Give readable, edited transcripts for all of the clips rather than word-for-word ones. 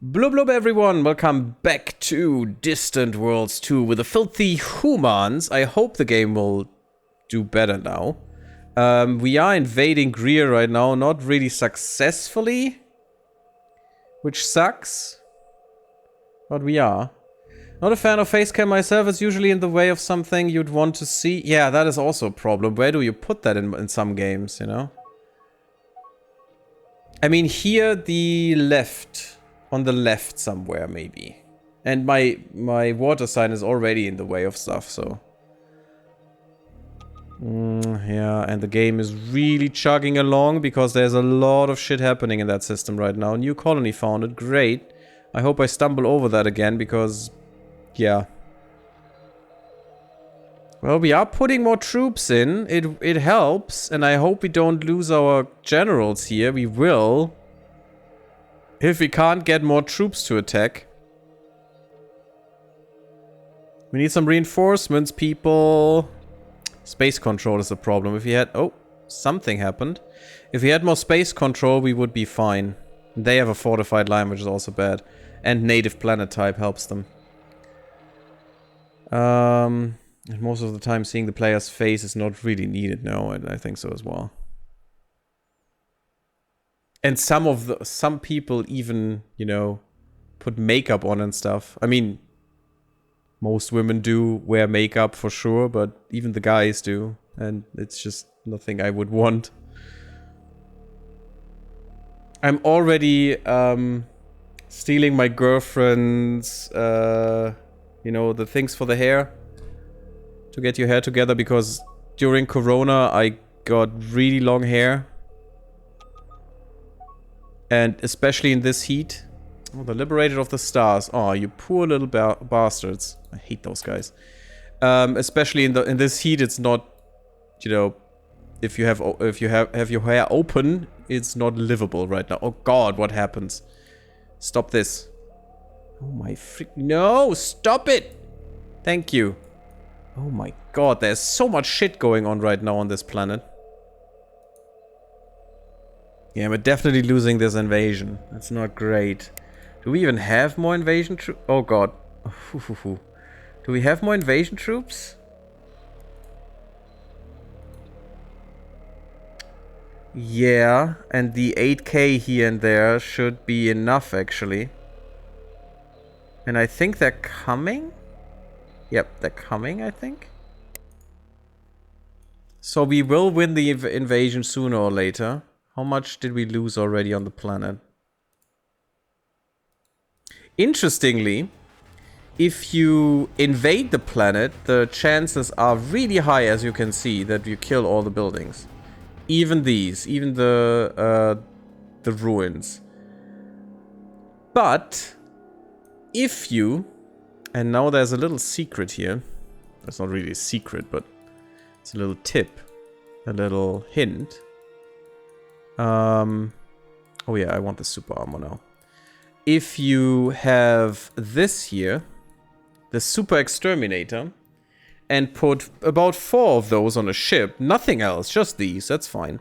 Blub blub everyone, welcome back to Distant Worlds 2 with the filthy Hoomans. I hope the game will do better now. We are invading Greer right now, not really successfully, which sucks, but we are. Not a fan of facecam myself, it's usually in the way of something you'd want to see. Yeah, that is also a problem. Where do you put that in some games, you know? I mean, here, the left. On the left somewhere, maybe. And my water sign is already in the way of stuff, so... yeah, and the game is really chugging along because there's a lot of shit happening in that system right now. New colony founded, great. I hope I stumble over that again because... yeah. Well, we are putting more troops in. It helps, and I hope we don't lose our generals here. We will. If we can't get more troops to attack. We need some reinforcements, people. Space control is the problem. If we had... oh, something happened. If we had more space control, we would be fine. They have a fortified line, which is also bad. And native planet type helps them. And most of the time, seeing the player's face is not really needed. No, I think so as well. And some people even, you know, put makeup on and stuff. I mean, most women do wear makeup for sure, but even the guys do. And it's just nothing I would want. I'm already stealing my girlfriend's, you know, the things for the hair. To get your hair together, because during Corona I got really long hair. And especially in this heat. Oh, the Liberator of the Stars. Oh, you poor little bastards. I hate those guys. Especially in this heat, it's not, you know, if you have your hair open, it's not livable right now. Oh God, what happens? Stop this. Oh my freak! No, stop it! Thank you. Oh my God, there's so much shit going on right now on this planet. Yeah, we're definitely losing this invasion. That's not great. Do we even have more invasion troops? Oh God. Do we have more invasion troops? Yeah, and the 8k here and there should be enough, actually. And I think they're coming? Yep, they're coming, I think. So we will win the invasion sooner or later. How much did we lose already on the planet? Interestingly, if you invade the planet, the chances are really high, as you can see, that you kill all the buildings. Even these, even the ruins. But if you... and now there's a little secret here. That's not really a secret, but it's a little tip. A little hint. Oh yeah, I want the super armor now. If you have this here, the super exterminator, and put about 4 of those on a ship, nothing else, just these, that's fine.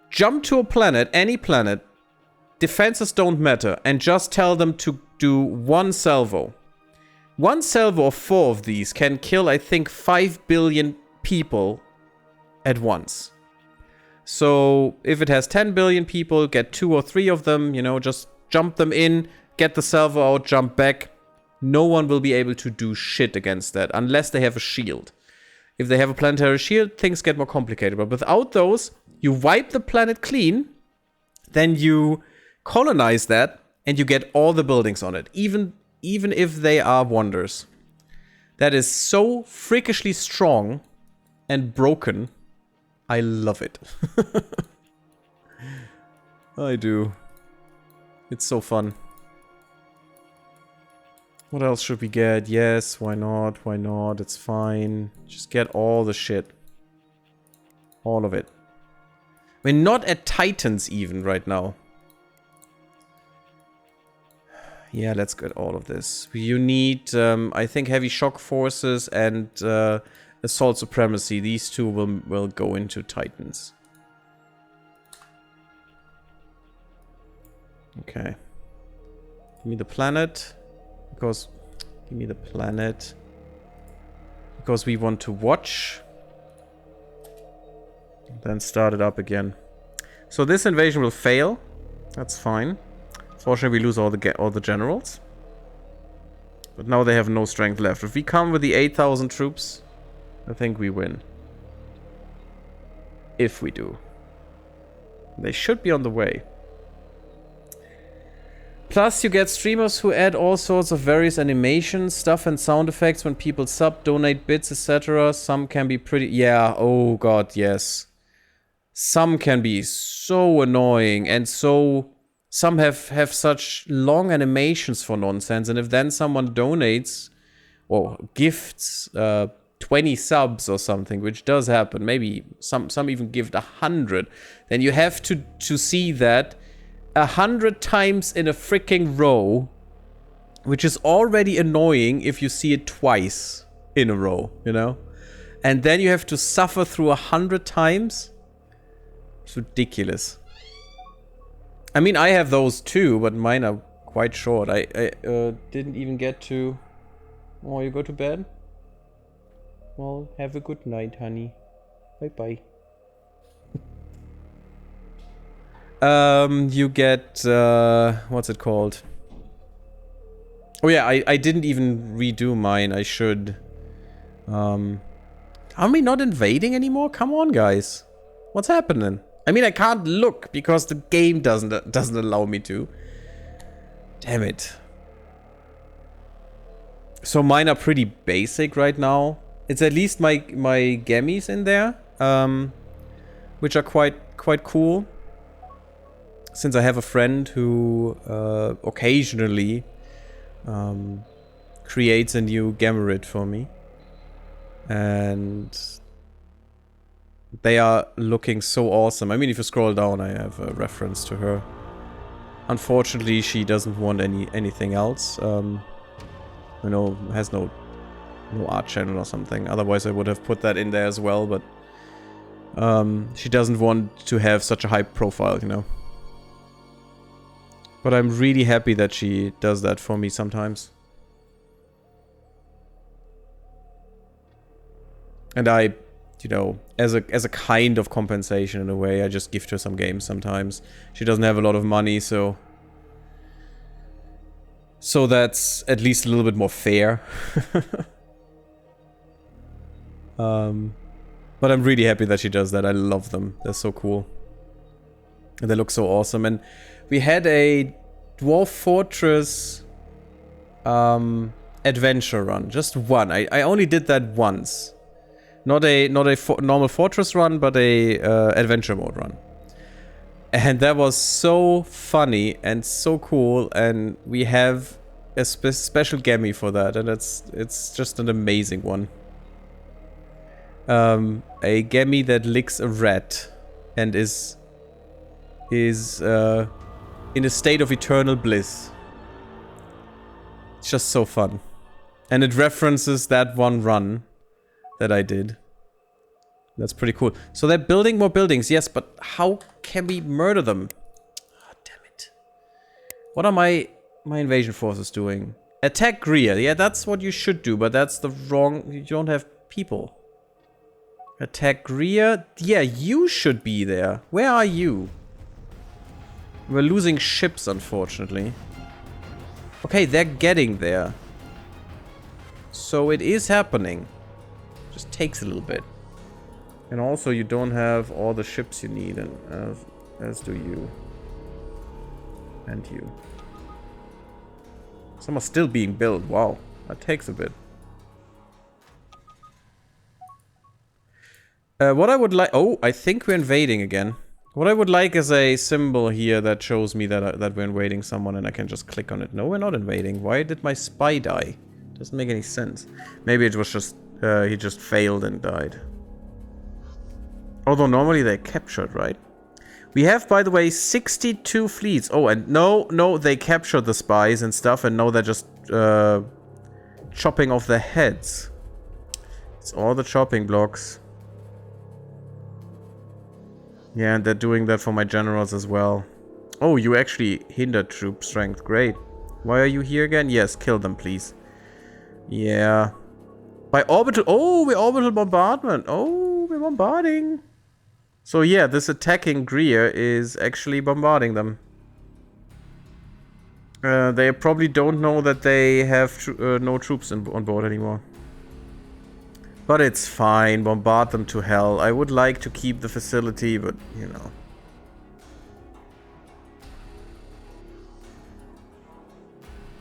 Jump to a planet, any planet, defenses don't matter, and just tell them to do 1 salvo. 1 salvo of 4 of these can kill, I think, 5 billion people at once. So, if it has 10 billion people, get 2 or 3 of them, you know, just jump them in, get the salvo out, jump back. No one will be able to do shit against that, unless they have a shield. If they have a planetary shield, things get more complicated. But without those, you wipe the planet clean, then you colonize that, and you get all the buildings on it, even if they are wonders. That is so freakishly strong and broken. I love it. I do. It's so fun. What else should we get? Yes, why not? Why not? It's fine. Just get all the shit. All of it. We're not at Titans even right now. Yeah, let's get all of this. You need, I think, heavy shock forces and assault supremacy. These two will go into Titans. Okay. Give me the planet. Because... Give me the planet. Because we want to watch. Then start it up again. So this invasion will fail. That's fine. Fortunately, we lose all the generals. But now they have no strength left. If we come with the 8,000 troops, I think we win. If we do. They should be on the way. Plus, you get streamers who add all sorts of various animations, stuff and sound effects when people sub, donate bits, etc. Some can be pretty... Yeah, oh god, yes. Some can be so annoying and so... Some have such long animations for nonsense, and if then someone donates or gifts 20 subs or something, which does happen, maybe some even gift 100, then you have to see that 100 times in a freaking row, which is already annoying if you see it twice in a row, you know? And then you have to suffer through 100 times? It's ridiculous. I mean, I have those too, but mine are quite short. I didn't even get to... Oh, you go to bed? Well, have a good night, honey. Bye-bye. You get... what's it called? Oh yeah, I didn't even redo mine. I should... Are we not invading anymore? Come on, guys. What's happening? I mean, I can't look because the game doesn't allow me to. Damn it. So mine are pretty basic right now. It's at least my gammies in there, which are quite cool. Since I have a friend who occasionally creates a new Gammarid for me, and they are looking so awesome. I mean, if you scroll down, I have a reference to her. Unfortunately, she doesn't want anything else. You know, has no art channel or something. Otherwise, I would have put that in there as well. But she doesn't want to have such a high profile, you know. But I'm really happy that she does that for me sometimes. And I, you know, as a kind of compensation in a way, I just gift her some games sometimes. She doesn't have a lot of money, so that's at least a little bit more fair. But I'm really happy that she does that. I love them. They're so cool. And they look so awesome. And we had a Dwarf Fortress adventure run. Just one. I only did that once. Not a normal fortress run, but a adventure mode run. And that was so funny and so cool, and we have a special gammy for that, and it's just an amazing one. A gammy that licks a rat and is in a state of eternal bliss. It's just so fun. And it references that one run that I did. That's pretty cool. So they're building more buildings, yes, but how can we murder them? Oh, damn it. What are my invasion forces doing? Attack Greer. Yeah, that's what you should do, but that's the wrong... You don't have people. Attack Greer. Yeah, you should be there. Where are you? We're losing ships, unfortunately. Okay, they're getting there. So it is happening. Just takes a little bit. And also you don't have all the ships you need, and as do you. And you. Some are still being built. Wow, that takes a bit. What I would like... Oh, I think we're invading again. What I would like is a symbol here that shows me that we're invading someone, and I can just click on it. No, we're not invading. Why did my spy die? Doesn't make any sense. Maybe it was just... he just failed and died. Although normally they're captured, right? We have, by the way, 62 fleets. Oh, and no, they captured the spies and stuff, and now they're just chopping off their heads. It's all the chopping blocks. Yeah, and they're doing that for my generals as well. Oh, you actually hindered troop strength. Great. Why are you here again? Yes, kill them, please. Yeah. By orbital... Oh, we're orbital bombardment. Oh, we're bombarding. So yeah, this attacking Greer is actually bombarding them. They probably don't know that they have no troops on board anymore. But it's fine. Bombard them to hell. I would like to keep the facility, but, you know.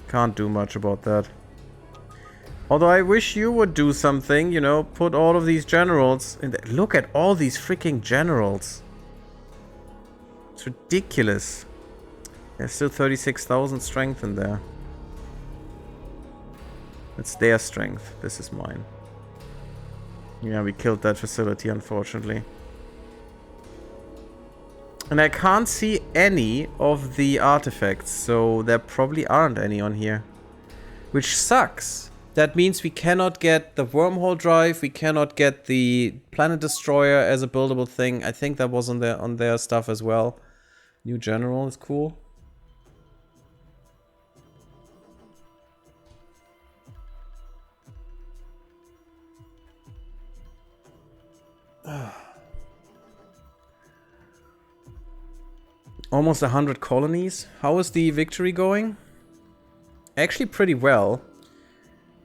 Can't do much about that. Although I wish you would do something, you know, put all of these generals in there. Look at all these freaking generals. It's ridiculous. There's still 36,000 strength in there. It's their strength. This is mine. Yeah, we killed that facility, unfortunately. And I can't see any of the artifacts, so there probably aren't any on here. Which sucks. That means we cannot get the wormhole drive, we cannot get the planet destroyer as a buildable thing. I think that was on their stuff as well. New general is cool. Almost 100 colonies. How is the victory going? Actually pretty well.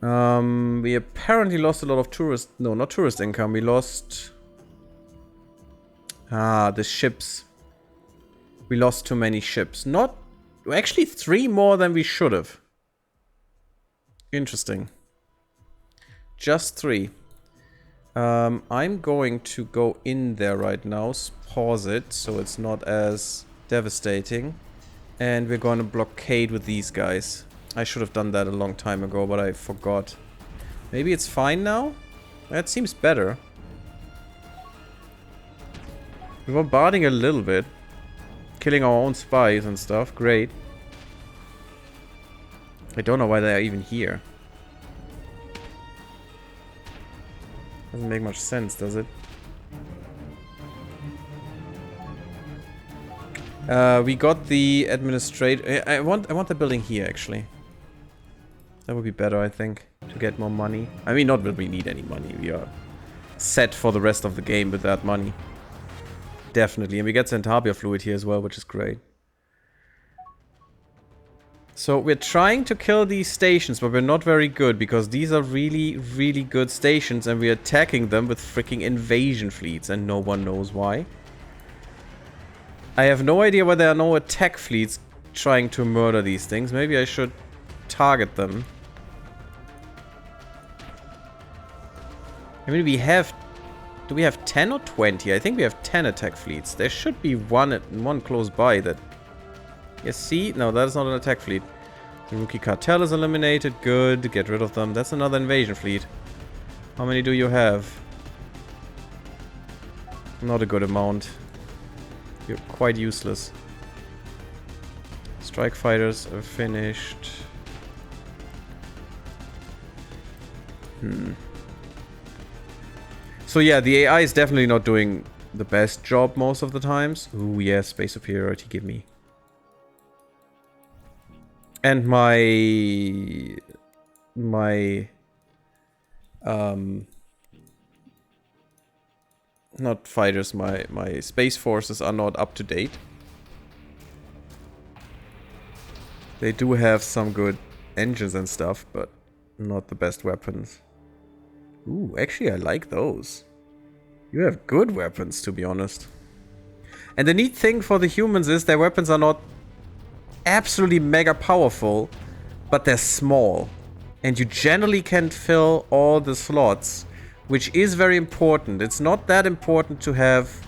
We apparently lost a lot of tourist... No, not tourist income. We lost... the ships. We lost too many ships. Not... Actually 3 more than we should have. Interesting. Just 3. I'm going to go in there right now. Pause it so it's not as devastating. And we're going to blockade with these guys. I should have done that a long time ago, but I forgot. Maybe it's fine now? That seems better. We're bombarding a little bit. Killing our own spies and stuff. Great. I don't know why they are even here. Doesn't make much sense, does it? We got the administrator. I want the building here, actually. That would be better, I think, to get more money. I mean, not that we need any money. We are set for the rest of the game with that money. Definitely. And we get Centabia fluid here as well, which is great. So we're trying to kill these stations, but we're not very good because these are really, really good stations and we're attacking them with freaking invasion fleets and no one knows why. I have no idea why there are no attack fleets trying to murder these things. Maybe I should target them. I mean, we have... Do we have 10 or 20? I think we have 10 attack fleets. There should be one close by that... Yes, see? No, that is not an attack fleet. The rookie cartel is eliminated. Good. Get rid of them. That's another invasion fleet. How many do you have? Not a good amount. You're quite useless. Strike fighters are finished. So yeah, the AI is definitely not doing the best job most of the times. Ooh, yeah, space superiority, give me. And not fighters, my space forces are not up to date. They do have some good engines and stuff, but not the best weapons. Ooh, actually I like those. You have good weapons, to be honest. And the neat thing for the humans is their weapons are not absolutely mega powerful, but they're small. And you generally can fill all the slots, which is very important. It's not that important to have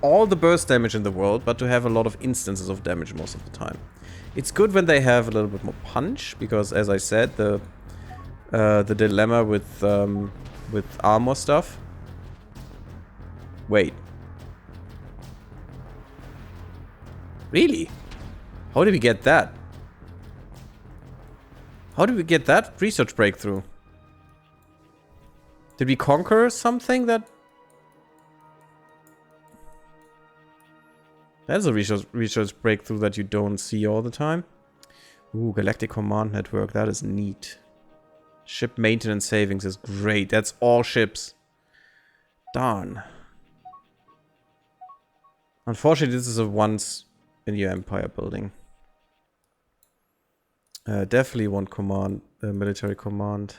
all the burst damage in the world, but to have a lot of instances of damage most of the time. It's good when they have a little bit more punch, because as I said, the dilemma with armor stuff. Wait. Really? How did we get that? How did we get that research breakthrough? Did we conquer something that... That's a research breakthrough that you don't see all the time. Ooh, Galactic Command Network. That is neat. Ship maintenance savings is great. That's all ships. Darn. Unfortunately, this is a once in your empire building. Definitely want command, military command.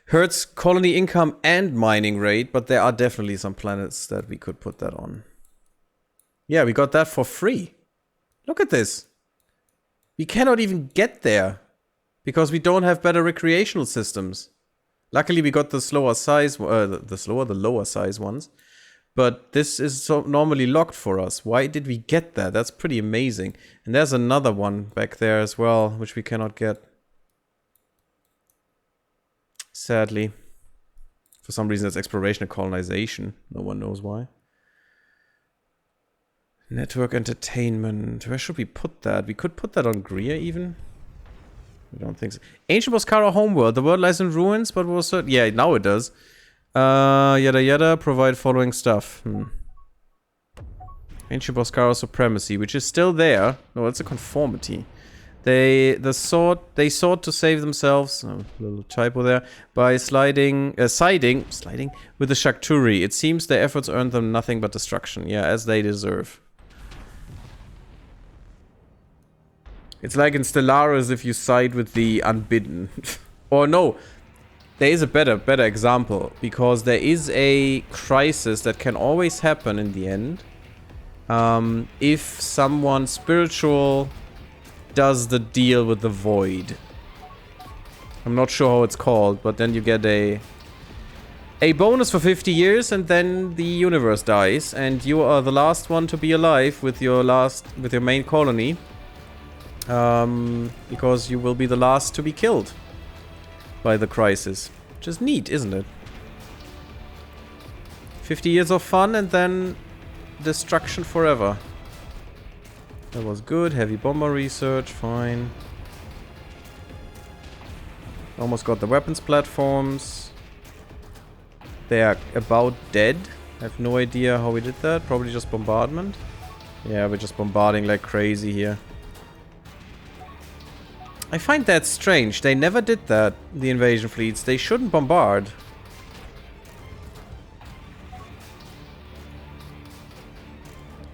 Hurts colony income and mining rate, but there are definitely some planets that we could put that on. Yeah, we got that for free. Look at this. We cannot even get there because we don't have better recreational systems. Luckily, we got the slower size, the lower size ones. But this is so normally locked for us. Why did we get that? That's pretty amazing. And there's another one back there as well, which we cannot get. Sadly. For some reason, it's exploration and colonization. No one knows why. Network entertainment. Where should we put that? We could put that on Greer even. I don't think so. Ancient Boscara homeworld. The world lies in ruins, but was certain. Yeah, now it does. Yada yada. Provide following stuff. Ancient Boscara supremacy, which is still there. No, it's a conformity. They sought to save themselves. Oh, little typo there by siding with the Shakturi. It seems their efforts earned them nothing but destruction. Yeah, as they deserve. It's like in Stellaris if you side with the Unbidden. Or no, there is a better example. Because there is a crisis that can always happen in the end. If someone spiritual does the deal with the void. I'm not sure how it's called, but then you get a bonus for 50 years and then the universe dies. And you are the last one to be alive with your main colony. Because you will be the last to be killed by the crisis. Which is neat, isn't it? 50 years of fun and then destruction forever. That was good. Heavy bomber research, fine. Almost got the weapons platforms. They are about dead. I have no idea how we did that. Probably just bombardment. Yeah, we're just bombarding like crazy here. I find that strange. They never did that, the invasion fleets. They shouldn't bombard.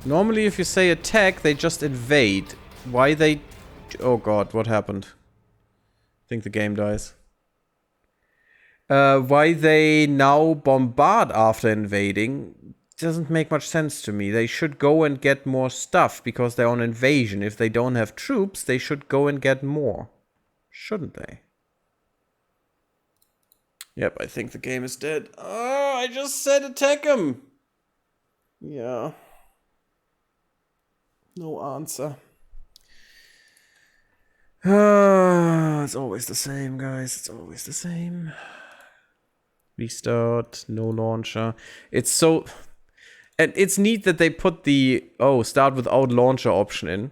Normally, if you say attack, they just invade. Why they... Oh god, what happened? I think the game dies. Why they now bombard after invading doesn't make much sense to me. They should go and get more stuff because they're on invasion. If they don't have troops, they should go and get more. Shouldn't they? Yep, I think the game is dead. Oh, I just said attack him! Yeah. No answer. It's always the same, guys. It's always the same. Restart, no launcher. It's so... And it's neat that they put the, start without launcher option in.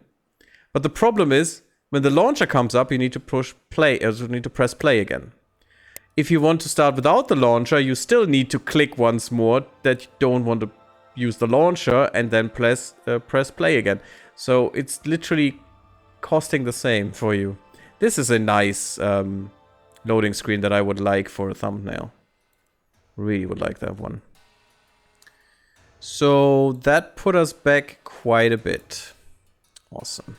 But the problem is, when the launcher comes up, you need to push play, you need to press play again. If you want to start without the launcher, you still need to click once more that you don't want to use the launcher and then press play again. So it's literally costing the same for you. This is a nice loading screen that I would like for a thumbnail. Really would like that one. So that put us back quite a bit. Awesome.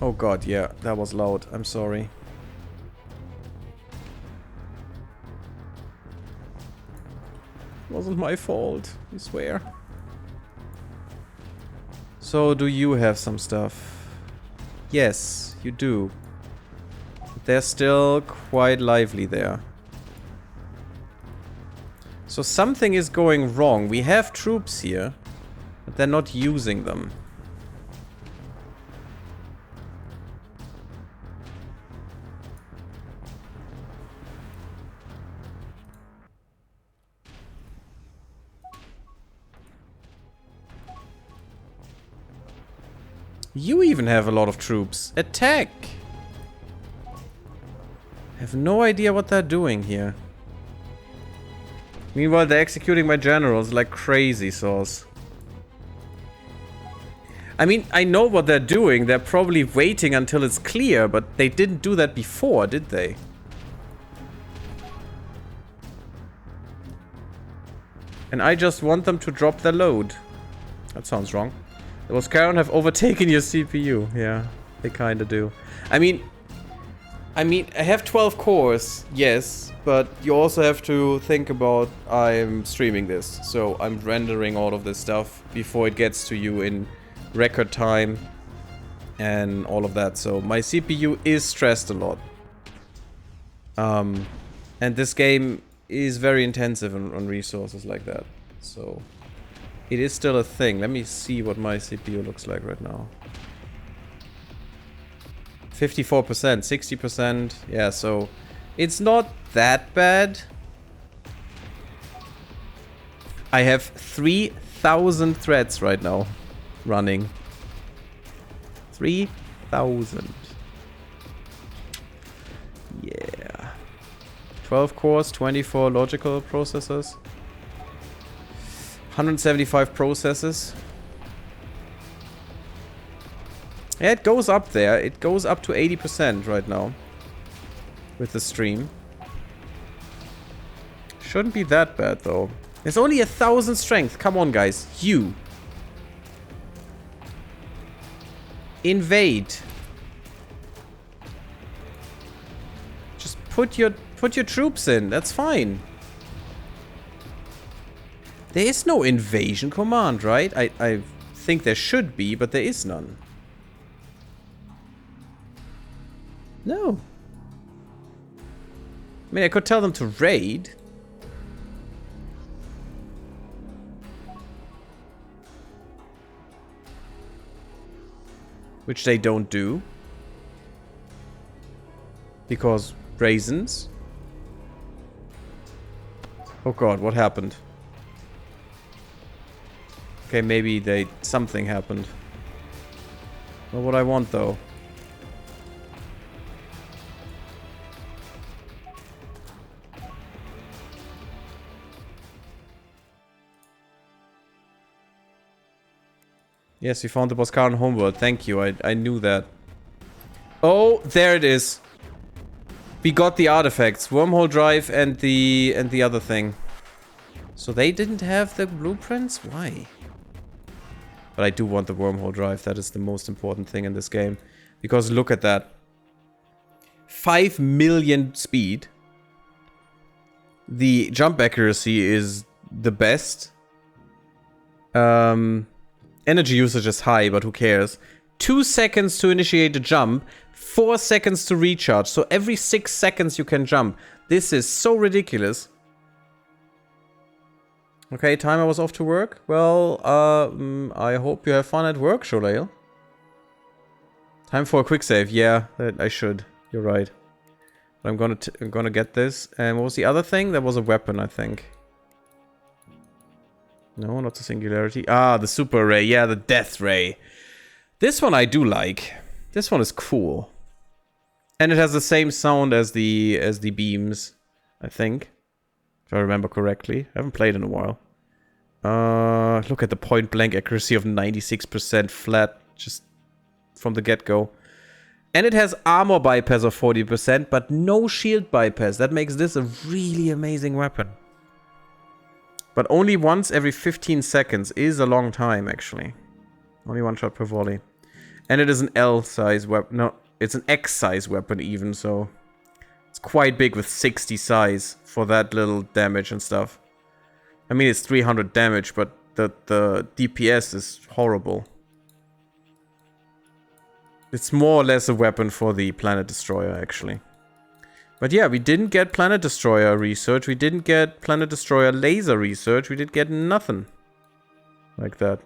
Oh god, yeah, that was loud. I'm sorry. It wasn't my fault, I swear. So, do you have some stuff? Yes, you do. They're still quite lively there. So something is going wrong. We have troops here, but they're not using them. You even have a lot of troops. Attack! I have no idea what they're doing here. Meanwhile, they're executing my generals like crazy sauce. I mean, I know what they're doing. They're probably waiting until it's clear, but they didn't do that before, did they? And I just want them to drop their load. That sounds wrong. The Boscaron have overtaken your CPU. Yeah, they kinda do. I mean, I have 12 cores, yes, but you also have to think about I'm streaming this, so I'm rendering all of this stuff before it gets to you in record time and all of that. So my CPU is stressed a lot. And this game is very intensive on resources like that. So it is still a thing. Let me see what my CPU looks like right now. 54%, 60%. Yeah, so it's not that bad. I have 3,000 threads right now running. 3,000. Yeah. 12 cores, 24 logical processors. 175 processors. Yeah, it goes up there. It goes up to 80% right now. With the stream. Shouldn't be that bad, though. It's only 1,000 strength. Come on, guys. You. Invade. Just put your troops in. That's fine. There is no invasion command, right? I think there should be, but there is none. No. I mean, I could tell them to raid. Which they don't do. Because reasons. Oh god, what happened? Okay, maybe something happened. Not what I want, though. Yes, we found the Boscaron homeworld. Thank you. I knew that. Oh, there it is. We got the artifacts. Wormhole drive and the other thing. So they didn't have the blueprints? Why? But I do want the wormhole drive. That is the most important thing in this game. Because look at that. 5 million speed. The jump accuracy is the best. Energy usage is high, but who cares? 2 seconds to initiate a jump. 4 seconds to recharge. So every 6 seconds you can jump. This is so ridiculous. Okay, timer was off to work. Well, I hope you have fun at work, Sholail. Time for a quick save. Yeah, I should. You're right. But I'm gonna get this. And what was the other thing? That was a weapon, I think. No, not the singularity. Ah, the super ray. Yeah, the death ray. This one I do like. This one is cool. And it has the same sound as the beams, I think. If I remember correctly. I haven't played in a while. Look at the point blank accuracy of 96% flat. Just from the get-go. And it has armor bypass of 40%, but no shield bypass. That makes this a really amazing weapon. But only once every 15 seconds is a long time, actually. Only one shot per volley. And it is an L-size weapon. No, it's an X-size weapon even, so... It's quite big with 60 size for that little damage and stuff. I mean, it's 300 damage, but the DPS is horrible. It's more or less a weapon for the Planet Destroyer, actually. But yeah, we didn't get Planet Destroyer research. We didn't get Planet Destroyer laser research. We did get nothing. Like that.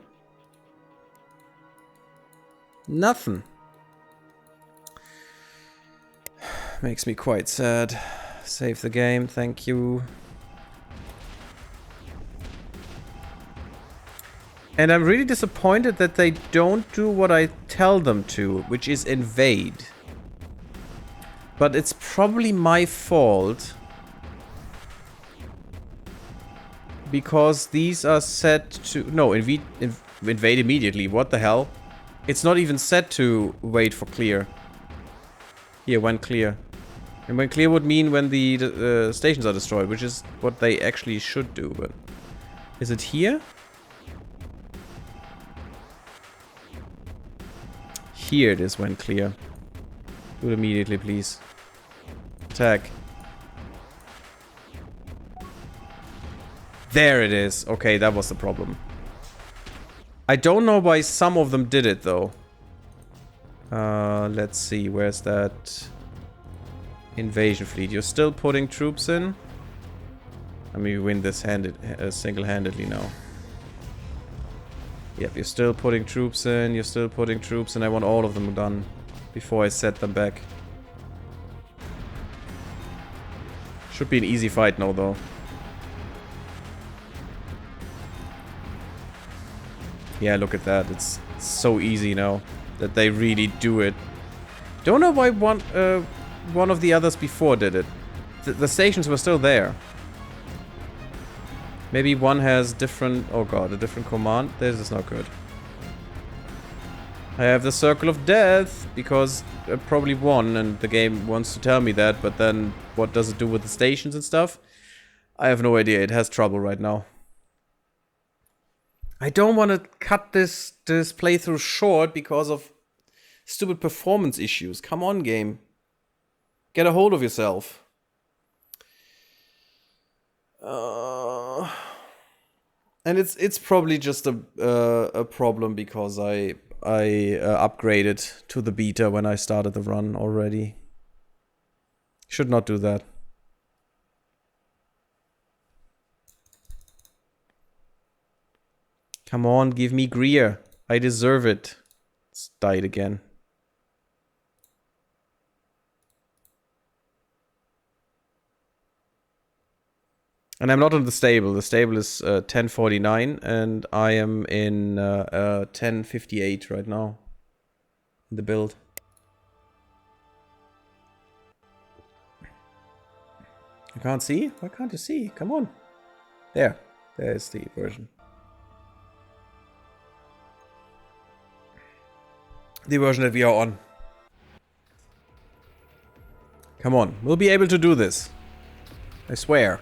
Nothing. Makes me quite sad. Save the game, thank you. And I'm really disappointed that they don't do what I tell them to, which is invade. But it's probably my fault. Because these are set to... No, invade immediately. What the hell? It's not even set to wait for clear. Here, when clear. And when clear would mean when the stations are destroyed, which is what they actually should do, but... Is it here? Here it is when clear. Do it immediately, please. Attack. There it is. Okay, that was the problem. I don't know why some of them did it, though. Let's see. Where's that invasion fleet? You're still putting troops in? I mean, we win this single-handedly now. Yep, you're still putting troops in. You're still putting troops in. I want all of them done before I set them back. Should be an easy fight now, though. Yeah, look at that. It's so easy now that they really do it. Don't know why one of the others before did it. The stations were still there. Maybe one has different... Oh god, a different command. This is not good. I have the Circle of Death because I probably won and the game wants to tell me that, but then what does it do with the stations and stuff? I have no idea. It has trouble right now. I don't want to cut this playthrough short because of stupid performance issues. Come on, game. Get a hold of yourself. And it's probably just a problem because I upgraded to the beta when I started the run already. Should not do that. Come on, give me Greer. I deserve it. It's died again. And I'm not on the stable. The stable is 1049 and I am in 1058 right now. In the build. You can't see? Why can't you see? Come on. There. There's the version. The version that we are on. Come on, we'll be able to do this. I swear.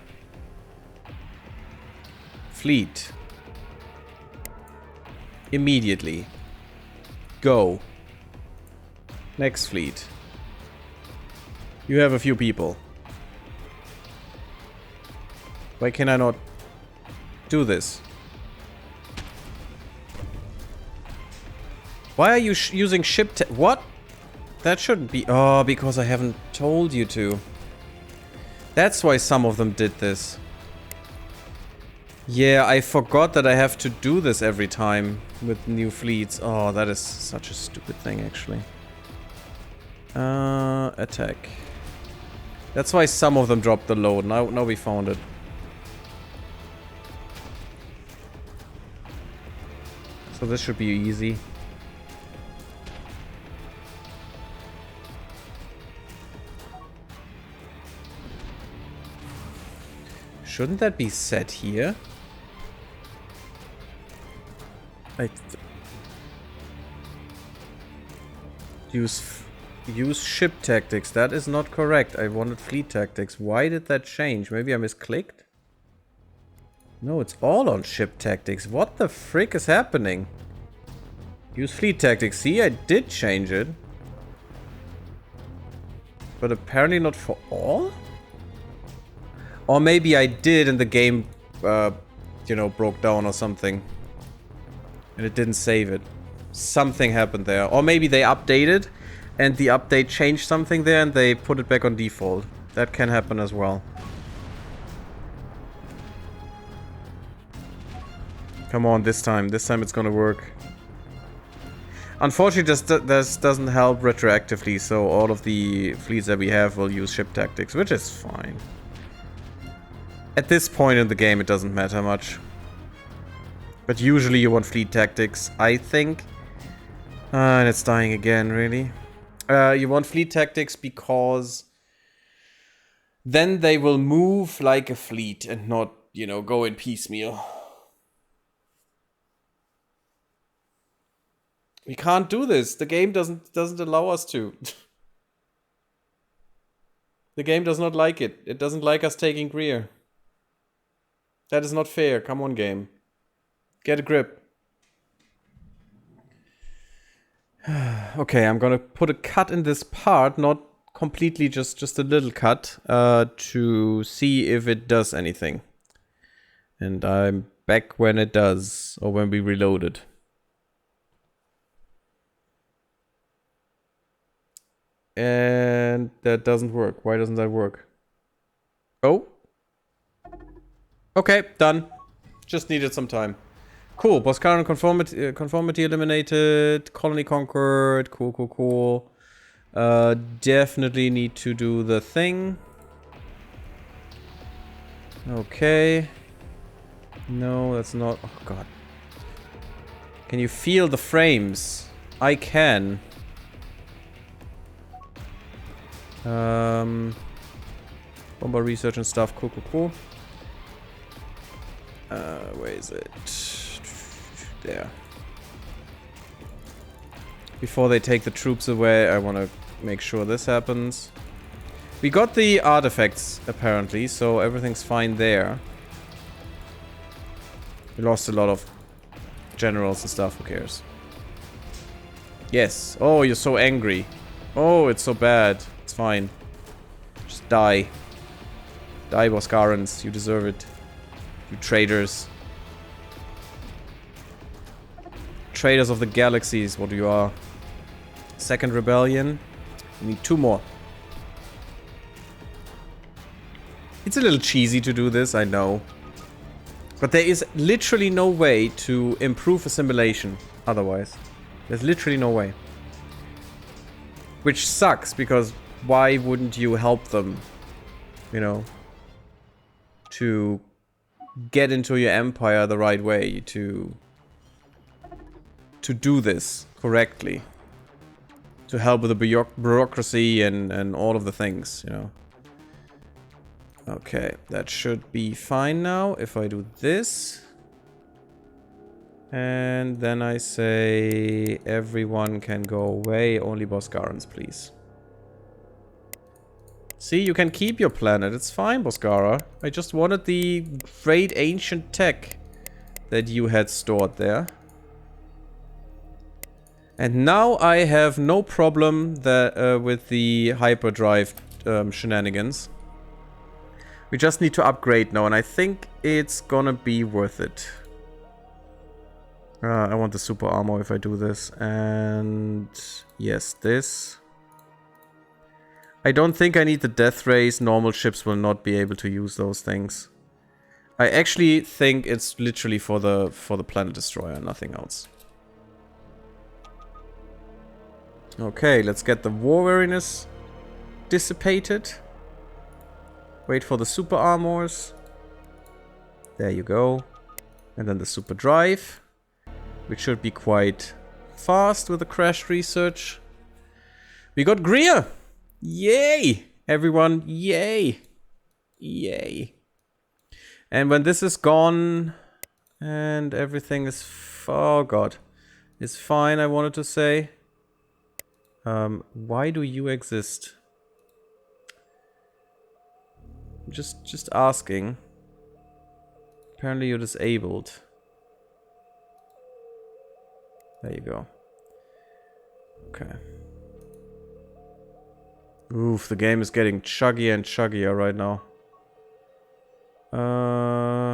Fleet. Immediately. Go. Next fleet. You have a few people. Why can I not do this? Why are you using ship what? That shouldn't be... Oh, because I haven't told you to. That's why some of them did this. Yeah, I forgot that I have to do this every time with new fleets. Oh, that is such a stupid thing, actually. Attack. That's why some of them dropped the load. Now we found it. So this should be easy. Shouldn't that be set here? Use ship tactics. That is not correct. I wanted fleet tactics. Why did that change? Maybe I misclicked? No, it's all on ship tactics. What the frick is happening? Use fleet tactics. See, I did change it. But apparently not for all? Or maybe I did and the game, you know, broke down or something. And it didn't save it. Something happened there. Or maybe they updated and the update changed something there and they put it back on default. That can happen as well. Come on, this time. This time it's gonna work. Unfortunately, this doesn't help retroactively, so all of the fleets that we have will use ship tactics, which is fine. At this point in the game, it doesn't matter much. But usually you want fleet tactics, I think. And it's dying again, really. You want fleet tactics because then they will move like a fleet and not, you know, go in piecemeal. We can't do this. The game doesn't allow us to. The game does not like it. It doesn't like us taking Greer. That is not fair. Come on, game. Get a grip. Okay, I'm gonna put a cut in this part, not completely, just a little cut, to see if it does anything. And I'm back when it does, or when we reload it. And that doesn't work. Why doesn't that work? Oh. Okay, done. Just needed some time. Cool. Boscaran conformity eliminated. Colony conquered. Cool, cool, cool. Definitely need to do the thing. Okay. No, that's not... Oh, God. Can you feel the frames? I can. Bomber research and stuff. Cool, cool, cool. Where is it? There. Before they take the troops away, I want to make sure this happens. We got the artifacts, apparently, so everything's fine there. We lost a lot of generals and stuff, who cares? Yes. Oh, you're so angry. Oh, it's so bad. It's fine. Just die. Die, Boscarans. You deserve it. You traitors. Traitors of the galaxies, what you are. Second rebellion. We need 2 more. It's a little cheesy to do this, I know. But there is literally no way to improve assimilation otherwise. There's literally no way. Which sucks, because why wouldn't you help them, you know, to get into your empire the right way, to do this correctly, to help with the bureaucracy and all of the things, you know. Okay, that should be fine now if I do this. And then I say everyone can go away, only Boscarans, please. See, you can keep your planet, it's fine, Boscara. I just wanted the great ancient tech that you had stored there. And now I have no problem that, with the hyperdrive shenanigans. We just need to upgrade now, and I think it's gonna be worth it. I want the super armor if I do this. And yes, this. I don't think I need the death rays. Normal ships will not be able to use those things. I actually think it's literally for the planet destroyer, nothing else. Okay, let's get the war weariness dissipated. Wait for the super armors. There you go. And then the super drive, which should be quite fast with the crash research. We got Greer! Yay! Everyone, yay! Yay. And when this is gone and everything is... oh god. Is fine, I wanted to say. Why do you exist? Just asking. Apparently you're disabled. There you go. Okay. Oof, the game is getting chuggier and chuggier right now.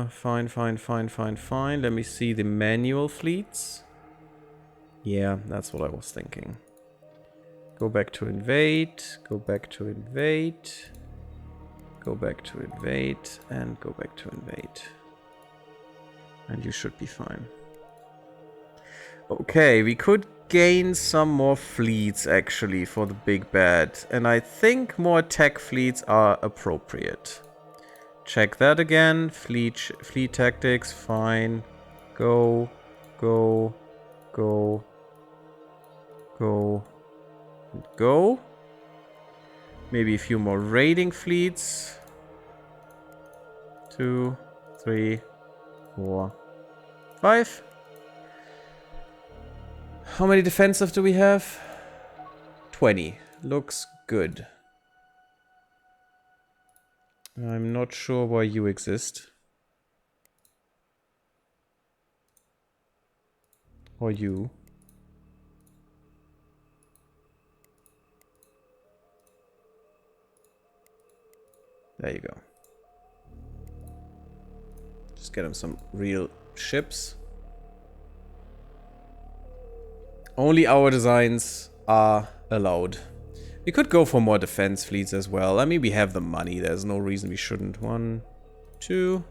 Fine. Let me see the manual fleets. Yeah, that's what I was thinking. Go back to invade, go back to invade, go back to invade, and go back to invade. And you should be fine. Okay, we could gain some more fleets actually for the big bad. And I think more attack fleets are appropriate. Check that again. Fleet tactics, fine. Go, go, go, go, and go. Maybe a few more raiding fleets. 2, 3, 4, 5. How many defensive do we have? 20. Looks good. I'm not sure why you exist. Or you. There you go. Just get him some real ships. Only our designs are allowed. We could go for more defense fleets as well. I mean, we have the money. There's no reason we shouldn't. 1, 2,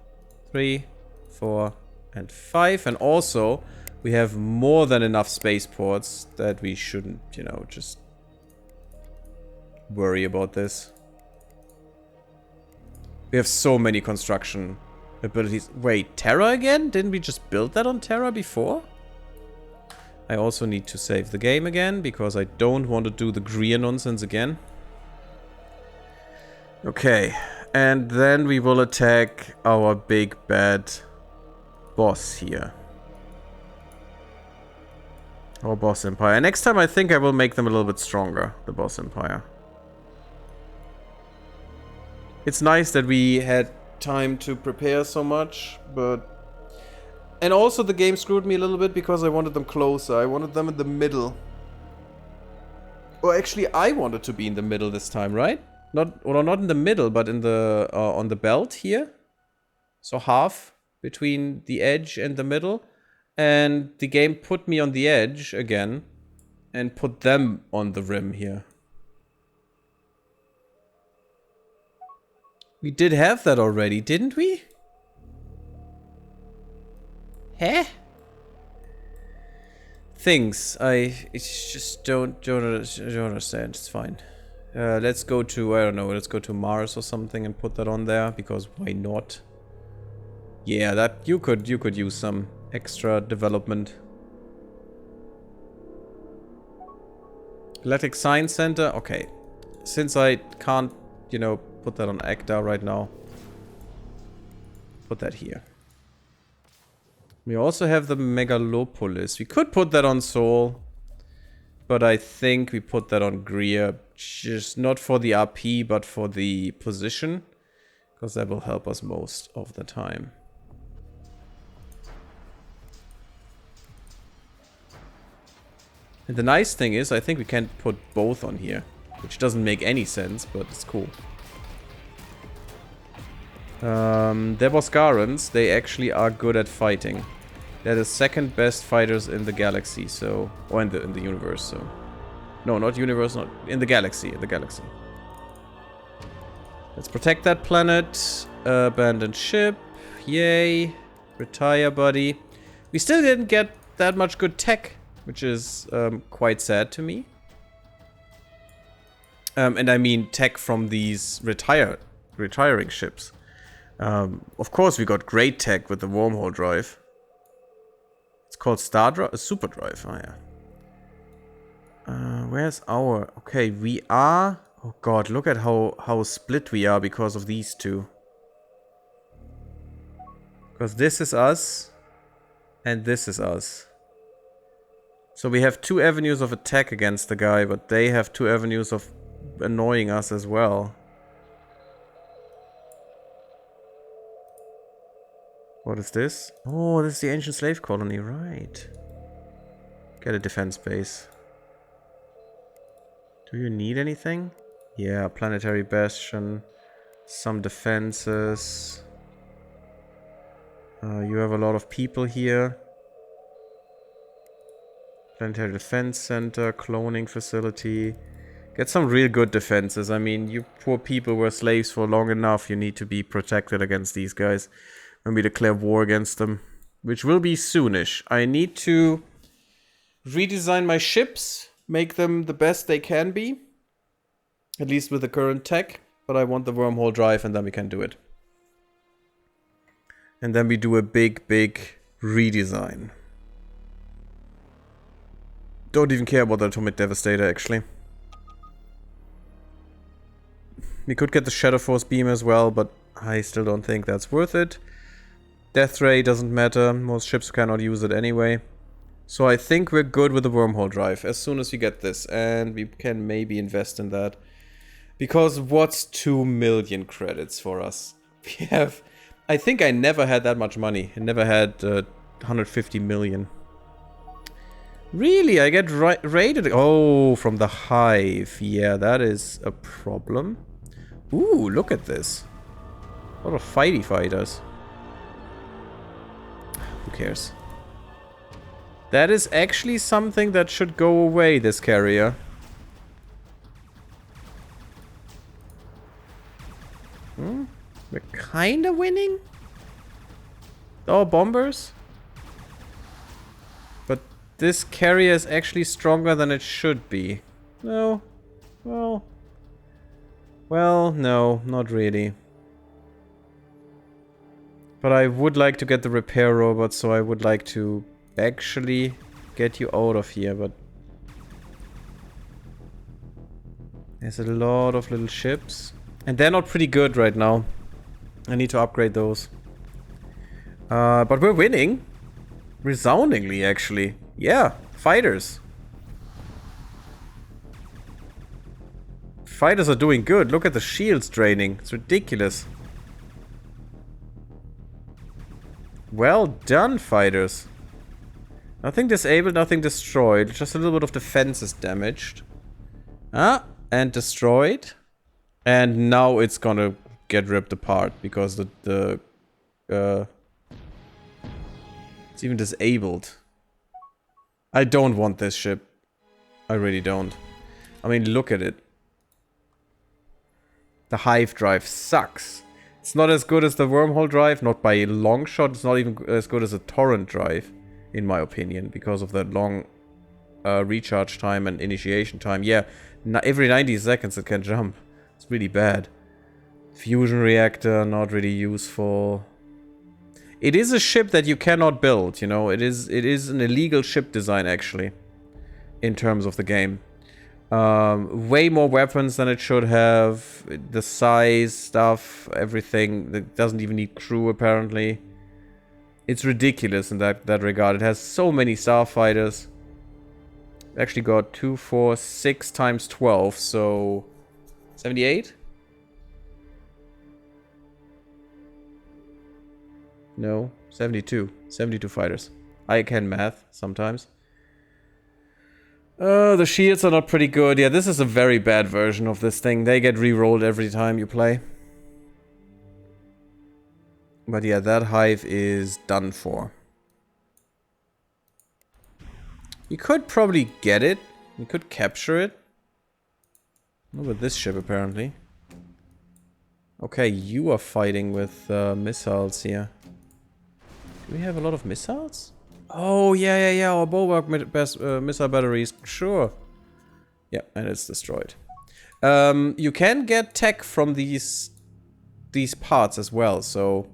3, 4, and 5. And also, we have more than enough spaceports that we shouldn't, you know, just worry about this. We have so many construction abilities. Wait, Terra again? Didn't we just build that on Terra before? I also need to save the game again, because I don't want to do the Greer nonsense again. Okay, and then we will attack our big bad boss here. Our boss empire. Next time I think I will make them a little bit stronger, the boss empire. It's nice that we had time to prepare so much, but... And also the game screwed me a little bit because I wanted them closer. I wanted them in the middle. Or actually, I wanted to be in the middle this time, right? Not in the middle, but in the on the belt here. So half between the edge and the middle. And the game put me on the edge again and put them on the rim here. We did have that already, didn't we? Huh? Things I just don't understand. It's fine. Let's go to, I don't know, let's go to Mars or something and put that on there, because why not? Yeah, that you could use some extra development. Galactic Science Center. Okay, since I can't, you know, put that on Acta right now, put that here. We also have the Megalopolis. We could put that on Seoul, but I think we put that on Greer, just not for the RP, but for the position, because that will help us most of the time. And the nice thing is, I think we can put both on here, which doesn't make any sense, but it's cool. The Boscarans, they actually are good at fighting. They're the second best fighters in the galaxy, so... Or in the universe, so... No, not universe, not... In the galaxy, Let's protect that planet. Abandoned ship. Yay. Retire, buddy. We still didn't get that much good tech, which is quite sad to me. And I mean tech from these retiring ships. Of course we got great tech with the wormhole drive. It's called Super Drive. Oh yeah. Where's our... Okay, we are... Oh god, look at how split we are because of these two. Because this is us, and this is us. So we have two avenues of attack against the guy, but they have two avenues of annoying us as well. What is this? Oh, this is the ancient slave colony, right. Get a defense base. Do you need anything? Yeah, planetary bastion. Some defenses. You have a lot of people here. Planetary defense center, cloning facility. Get some real good defenses. I mean, you poor people were slaves for long enough. You need to be protected against these guys. When we declare war against them, which will be soonish. I need to redesign my ships, make them the best they can be, at least with the current tech, but I want the wormhole drive and then we can do it. And then we do a big redesign. Don't even care about the Atomic Devastator, actually. We could get the Shadow Force beam as well, but I still don't think that's worth it. Death Ray doesn't matter. Most ships cannot use it anyway. So I think we're good with the wormhole drive as soon as we get this. And we can maybe invest in that. Because what's 2 million credits for us? We have... I think I never had that much money. I never had 150 million. Really? I get raided? Oh, from the hive. Yeah, that is a problem. Ooh, look at this. A lot of fighty fighters. Who cares? That is actually something that should go away, this carrier. We're kinda winning? Oh, bombers? But this carrier is actually stronger than it should be. No. Well, no, not really. But I would like to get the repair robot, so I would like to actually get you out of here, but... There's a lot of little ships. And they're not pretty good right now. I need to upgrade those. But we're winning. Resoundingly, actually. Yeah, fighters. Fighters are doing good. Look at the shields draining. It's ridiculous. Well done, fighters. Nothing disabled, nothing destroyed. Just a little bit of defense is damaged. Ah, and destroyed. And now it's gonna get ripped apart because it's even disabled. I don't want this ship. I really don't. I mean, look at it. The hive drive sucks. It's not as good as the wormhole drive, not by a long shot. It's not even as good as a torrent drive, in my opinion, because of that long recharge time and initiation time. Yeah, every 90 seconds it can jump. It's really bad. Fusion reactor, not really useful. It is a ship that you cannot build, you know. It is an illegal ship design, actually, in terms of the game. Way more weapons than it should have. The size, stuff, everything. It doesn't even need crew, apparently. It's ridiculous in that regard. It has so many starfighters. Actually got 2, 4, 6 times 12, so... 78? No, 72. 72 fighters. I can math sometimes. The shields are not pretty good. Yeah, this is a very bad version of this thing. They get re-rolled every time you play. But yeah, that hive is done for. You could probably get it. You could capture it. Not with this ship, apparently. Okay, you are fighting with missiles here. Do we have a lot of missiles? Oh, yeah. Our bulwark missile batteries. Sure. Yeah, and it's destroyed. You can get tech from these parts as well, so...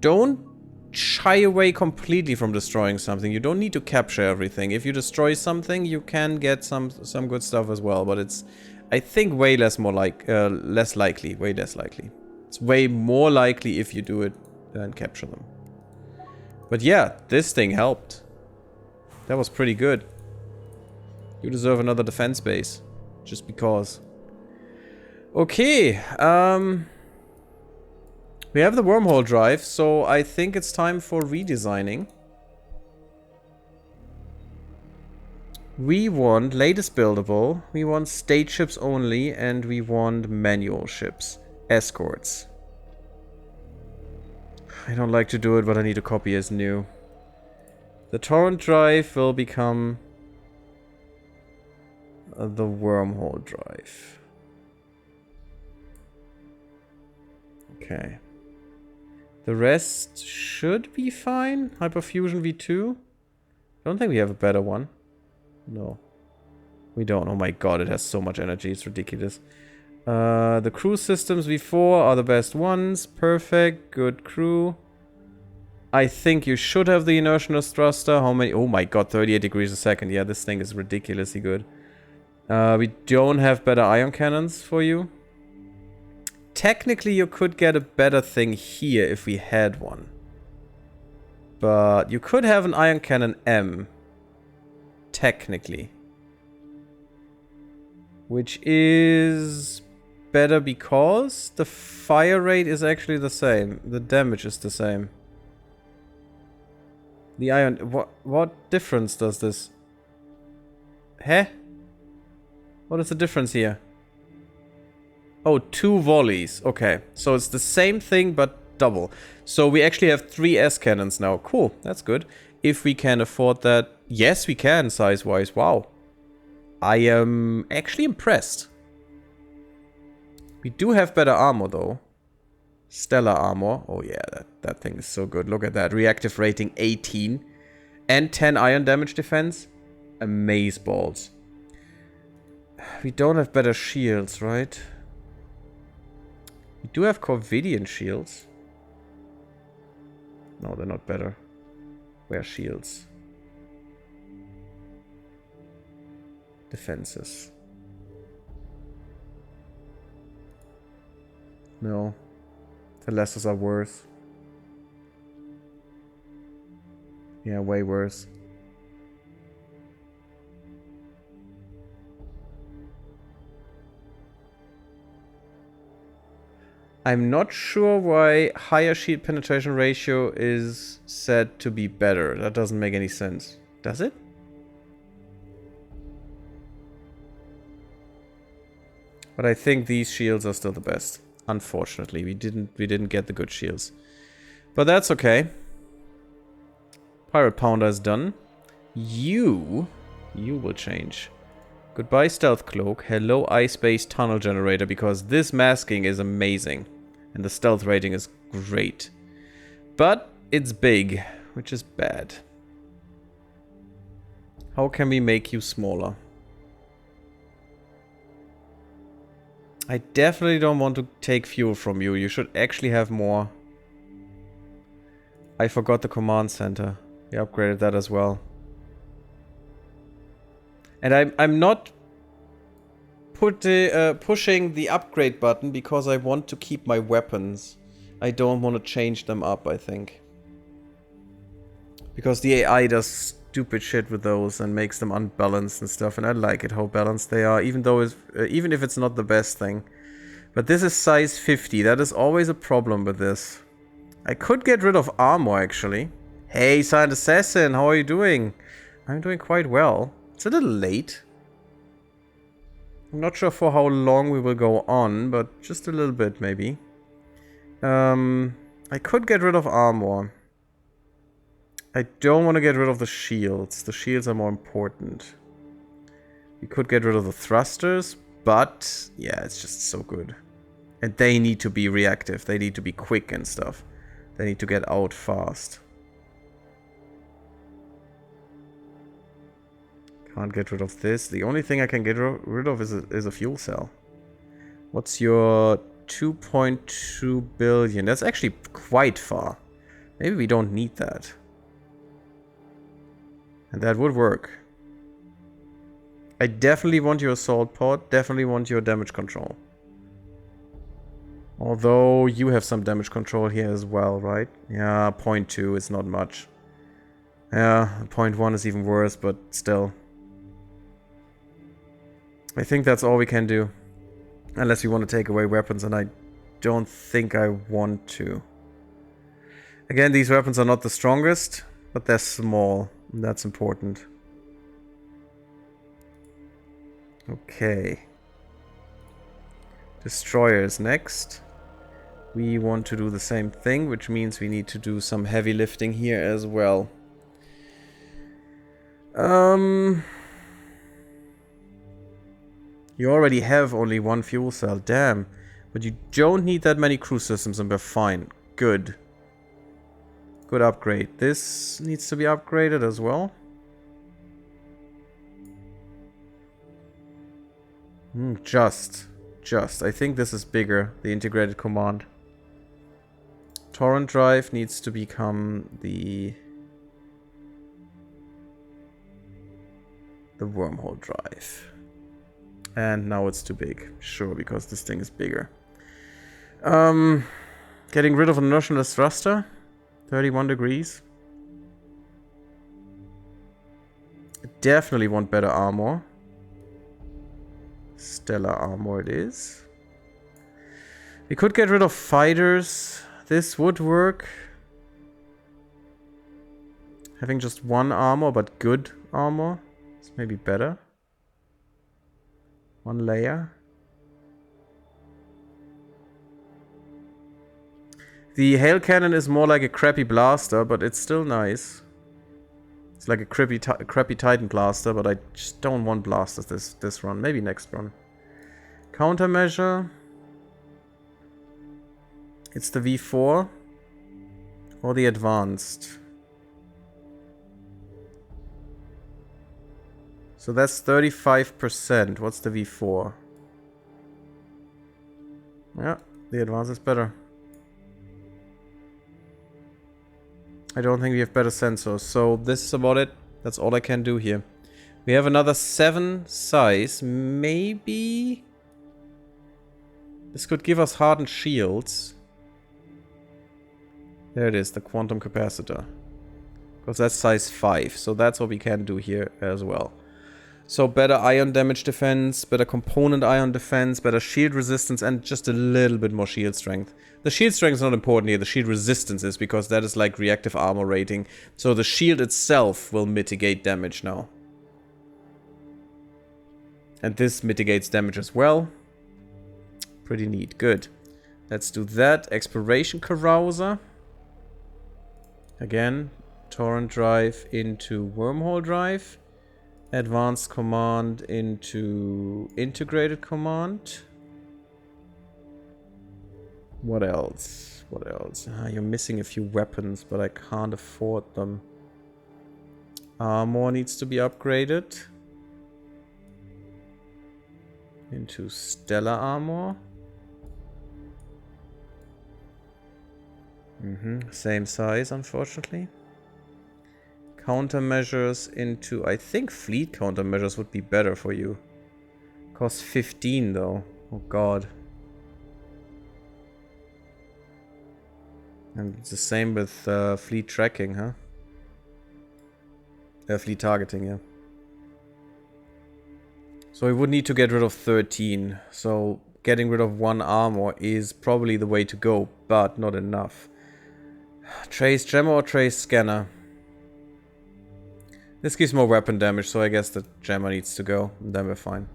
Don't shy away completely from destroying something. You don't need to capture everything. If you destroy something, you can get some good stuff as well, but it's... I think way less likely. Way less likely. It's way more likely if you do it than capture them. But yeah, this thing helped. That was pretty good. You deserve another defense base. Just because. Okay. We have the wormhole drive, so I think it's time for redesigning. We want latest buildable, we want state ships only, and we want manual ships. Escorts. I don't like to do it, but I need to copy as new. The torrent drive will become the wormhole drive. Okay. The rest should be fine. Hyperfusion V2. I don't think we have a better one. No. We don't. Oh my god, it has so much energy. It's ridiculous. The crew systems V4 are the best ones. Perfect. Good crew. I think you should have the inertial thruster. How many? Oh my god, 38 degrees a second. Yeah, this thing is ridiculously good. We don't have better ion cannons for you. Technically, you could get a better thing here if we had one. But you could have an ion cannon M. Technically. Which is better because the fire rate is actually the same. The damage is the same. The ion... What difference does this... Huh? What is the difference here? Oh, 2 volleys. Okay. So it's the same thing, but double. So we actually have 3 S-cannons now. Cool. That's good. If we can afford that... Yes, we can, size-wise. Wow. I am actually impressed. We do have better armor, though. Stellar armor. Oh, yeah. That thing is so good. Look at that. Reactive rating 18. And 10 iron damage defense. Amazeballs. We don't have better shields, right? We do have Corvidian shields. No, they're not better. Where shields? Defenses. No. The lessers are worse. Yeah, way worse. I'm not sure why higher shield penetration ratio is said to be better. That doesn't make any sense. Does it? But I think these shields are still the best. Unfortunately, we didn't get the good shields. But that's okay. Pirate Pounder is done. You will change. Goodbye Stealth Cloak. Hello Ice-Based Tunnel Generator, because this masking is amazing. And the stealth rating is great. But it's big, which is bad. How can we make you smaller? I definitely don't want to take fuel from you. You should actually have more. I forgot the command center. We upgraded that as well. And I'm not pushing the upgrade button because I want to keep my weapons. I don't want to change them up, I think. Because the AI does stupid shit with those and makes them unbalanced and stuff, and I like it how balanced they are, even though even if it's not the best thing. But this is size 50. That is always a problem with this. I could get rid of armor, actually. Hey, Silent Assassin, how are you doing? I'm doing quite well. It's a little late. I'm not sure for how long we will go on, but just a little bit, maybe. I could get rid of armor. I don't want to get rid of the shields. The shields are more important. We could get rid of the thrusters, but yeah, it's just so good. And they need to be reactive. They need to be quick and stuff. They need to get out fast. Can't get rid of this. The only thing I can get rid of is a fuel cell. What's your 2.2 billion? That's actually quite far. Maybe we don't need that. And that would work. I definitely want your assault pod. Definitely want your damage control. Although you have some damage control here as well, right? Yeah, 0.2 is not much. Yeah, 0.1 is even worse, but still. I think that's all we can do. Unless we want to take away weapons, and I don't think I want to. Again, these weapons are not the strongest, but they're small. And that's important. Okay. Destroyers next. We want to do the same thing, which means we need to do some heavy lifting here as well. You already have only one fuel cell, damn. But you don't need that many crew systems and we're fine. Good. Good upgrade. This needs to be upgraded as well. Just. I think this is bigger, the integrated command. Torrent drive needs to become the wormhole drive. And now it's too big. Sure, because this thing is bigger. Getting rid of an inertialess thruster. 31 degrees. Definitely want better armor. Stellar armor it is. We could get rid of fighters. This would work. Having just one armor, but good armor, is maybe better. One layer. The hail cannon is more like a crappy blaster, but it's still nice. It's like a crappy Titan blaster, but I just don't want blasters this run. Maybe next run. Countermeasure. It's the V4 or the advanced. So that's 35%. What's the V4? Yeah, the advanced is better. I don't think we have better sensors. So this is about it. That's all I can do here. We have another 7 size. Maybe this could give us hardened shields. There it is, the quantum capacitor. Because that's size 5. So that's what we can do here as well. So better ion damage defense, better component ion defense, better shield resistance, and just a little bit more shield strength. The shield strength is not important here, the shield resistance is, because that is like reactive armor rating. So the shield itself will mitigate damage now. And this mitigates damage as well. Pretty neat, good. Let's do that. Exploration Carouser. Again, torrent drive into wormhole drive. Advanced command into integrated command. What else? What else? You're missing a few weapons, but I can't afford them. Armor needs to be upgraded. Into stellar armor. Same size, unfortunately. Countermeasures into... I think fleet countermeasures would be better for you. Costs 15 though. Oh god. And it's the same with fleet tracking, huh? Fleet targeting, yeah. So we would need to get rid of 13. So getting rid of 1 armor is probably the way to go, but not enough. Trace jammer or trace scanner? This gives more weapon damage, so I guess the jammer needs to go, and then we're fine.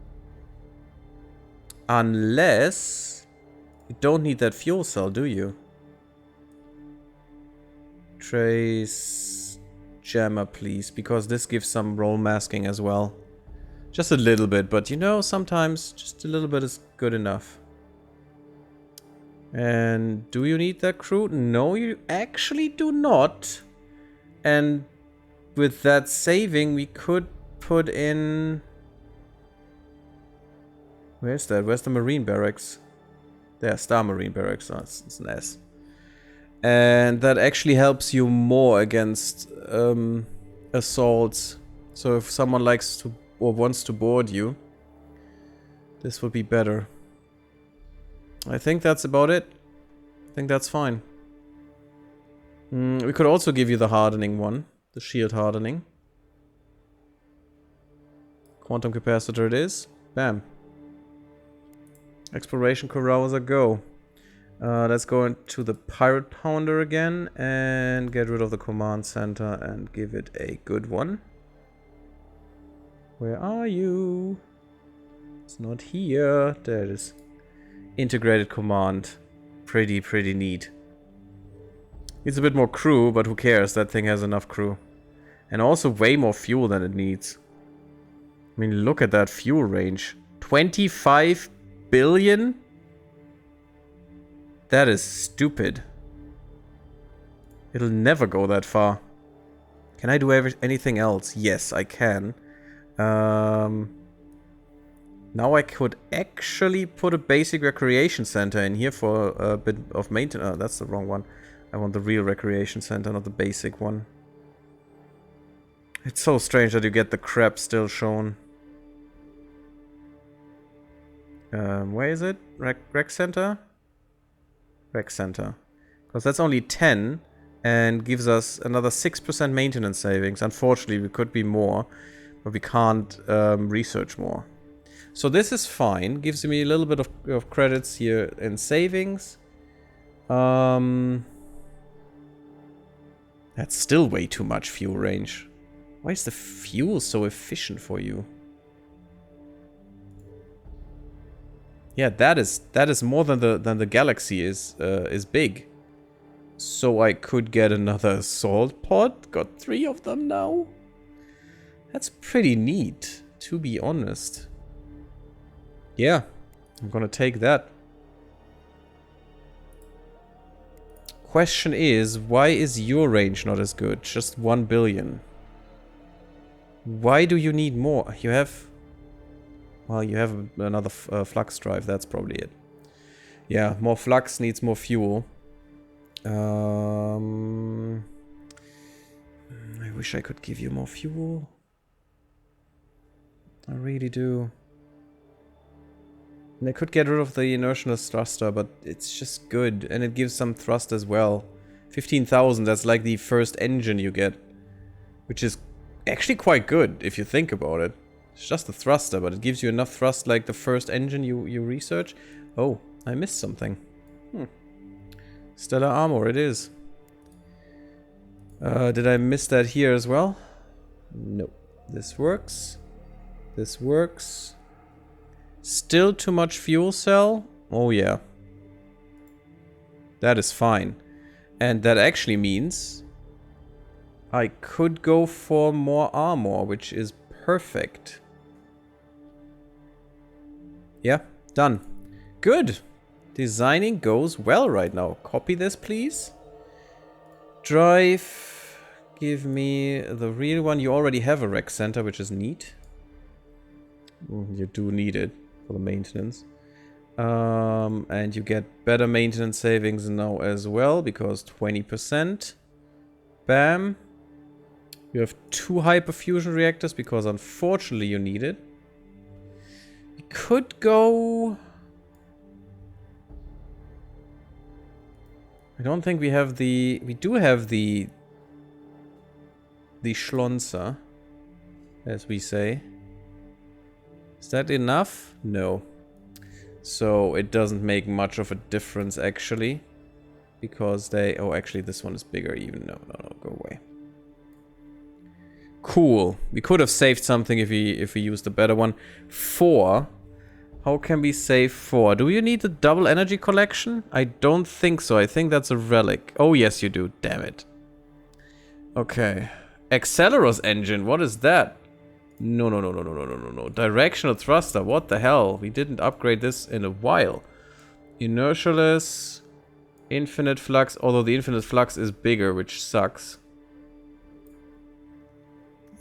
Unless... you don't need that fuel cell, do you? Trace jammer, please, because this gives some roll masking as well. Just a little bit, but you know, sometimes just a little bit is good enough. And do you need that crew? No, you actually do not. And with that saving, we could put in... where's that? Where's the Marine Barracks? There, Star Marine Barracks. Oh, it's an S. And that actually helps you more against assaults. So if someone likes to or wants to board you, this would be better. I think that's about it. I think that's fine. We could also give you the hardening one. The shield hardening. Quantum capacitor it is. Bam. Exploration Carouser, go. Let's go into the Pirate Pounder again and get rid of the command center and give it a good one. Where are you? It's not here. There it is. Integrated command. Pretty neat. Needs a bit more crew, but who cares? That thing has enough crew. And also way more fuel than it needs. I mean, look at that fuel range. 25 billion? That is stupid. It'll never go that far. Can I do anything else? Yes, I can. Now I could actually put a basic recreation center in here for a bit of maintenance. Oh, that's the wrong one. I want the real recreation center, not the basic one. It's so strange that you get the crap still shown. Where is it? Rec center? Rec center. Because that's only 10 and gives us another 6% maintenance savings. Unfortunately, we could be more. But we can't research more. So this is fine. Gives me a little bit of credits here in savings. That's still way too much fuel range. Why is the fuel so efficient for you? Yeah, that is more than the galaxy is big. So I could get another salt pod. Got 3 of them now. That's pretty neat, to be honest. Yeah, I'm gonna take that. Question is, why is your range not as good? Just 1 billion. Why do you need more? You have... Well, you have another flux drive, that's probably it. Yeah, more flux needs more fuel. I wish I could give you more fuel. I really do. And I could get rid of the inertialess thruster, but it's just good. And it gives some thrust as well. 15,000, that's like the first engine you get. Which is actually quite good, if you think about it. It's just a thruster, but it gives you enough thrust like the first engine you research. Oh, I missed something. Stellar armor, it is. Did I miss that here as well? No. This works. This works. Still too much fuel cell? Oh yeah. That is fine. And that actually means I could go for more armor, which is perfect. Yeah, done. Good. Designing goes well right now. Copy this, please. Drive. Give me the real one. You already have a rec center, which is neat. You do need it for the maintenance. And you get better maintenance savings now as well, because 20%. Bam. You have 2 hyperfusion reactors, because unfortunately you need it. We could go... I don't think we have the... We do have the Schlonzer, as we say. Is that enough? No. So it doesn't make much of a difference, actually. Because they... Oh, actually, this one is bigger even. No, go away. Cool. We could have saved something if we used a better one. 4. How can we save 4? Do you need the double energy collection? I don't think so. I think that's a relic. Oh, yes, you do. Damn it. Okay. Acceleros engine. What is that? No. Directional thruster. What the hell? We didn't upgrade this in a while. Inertialess. Infinite flux. Although the infinite flux is bigger, which sucks.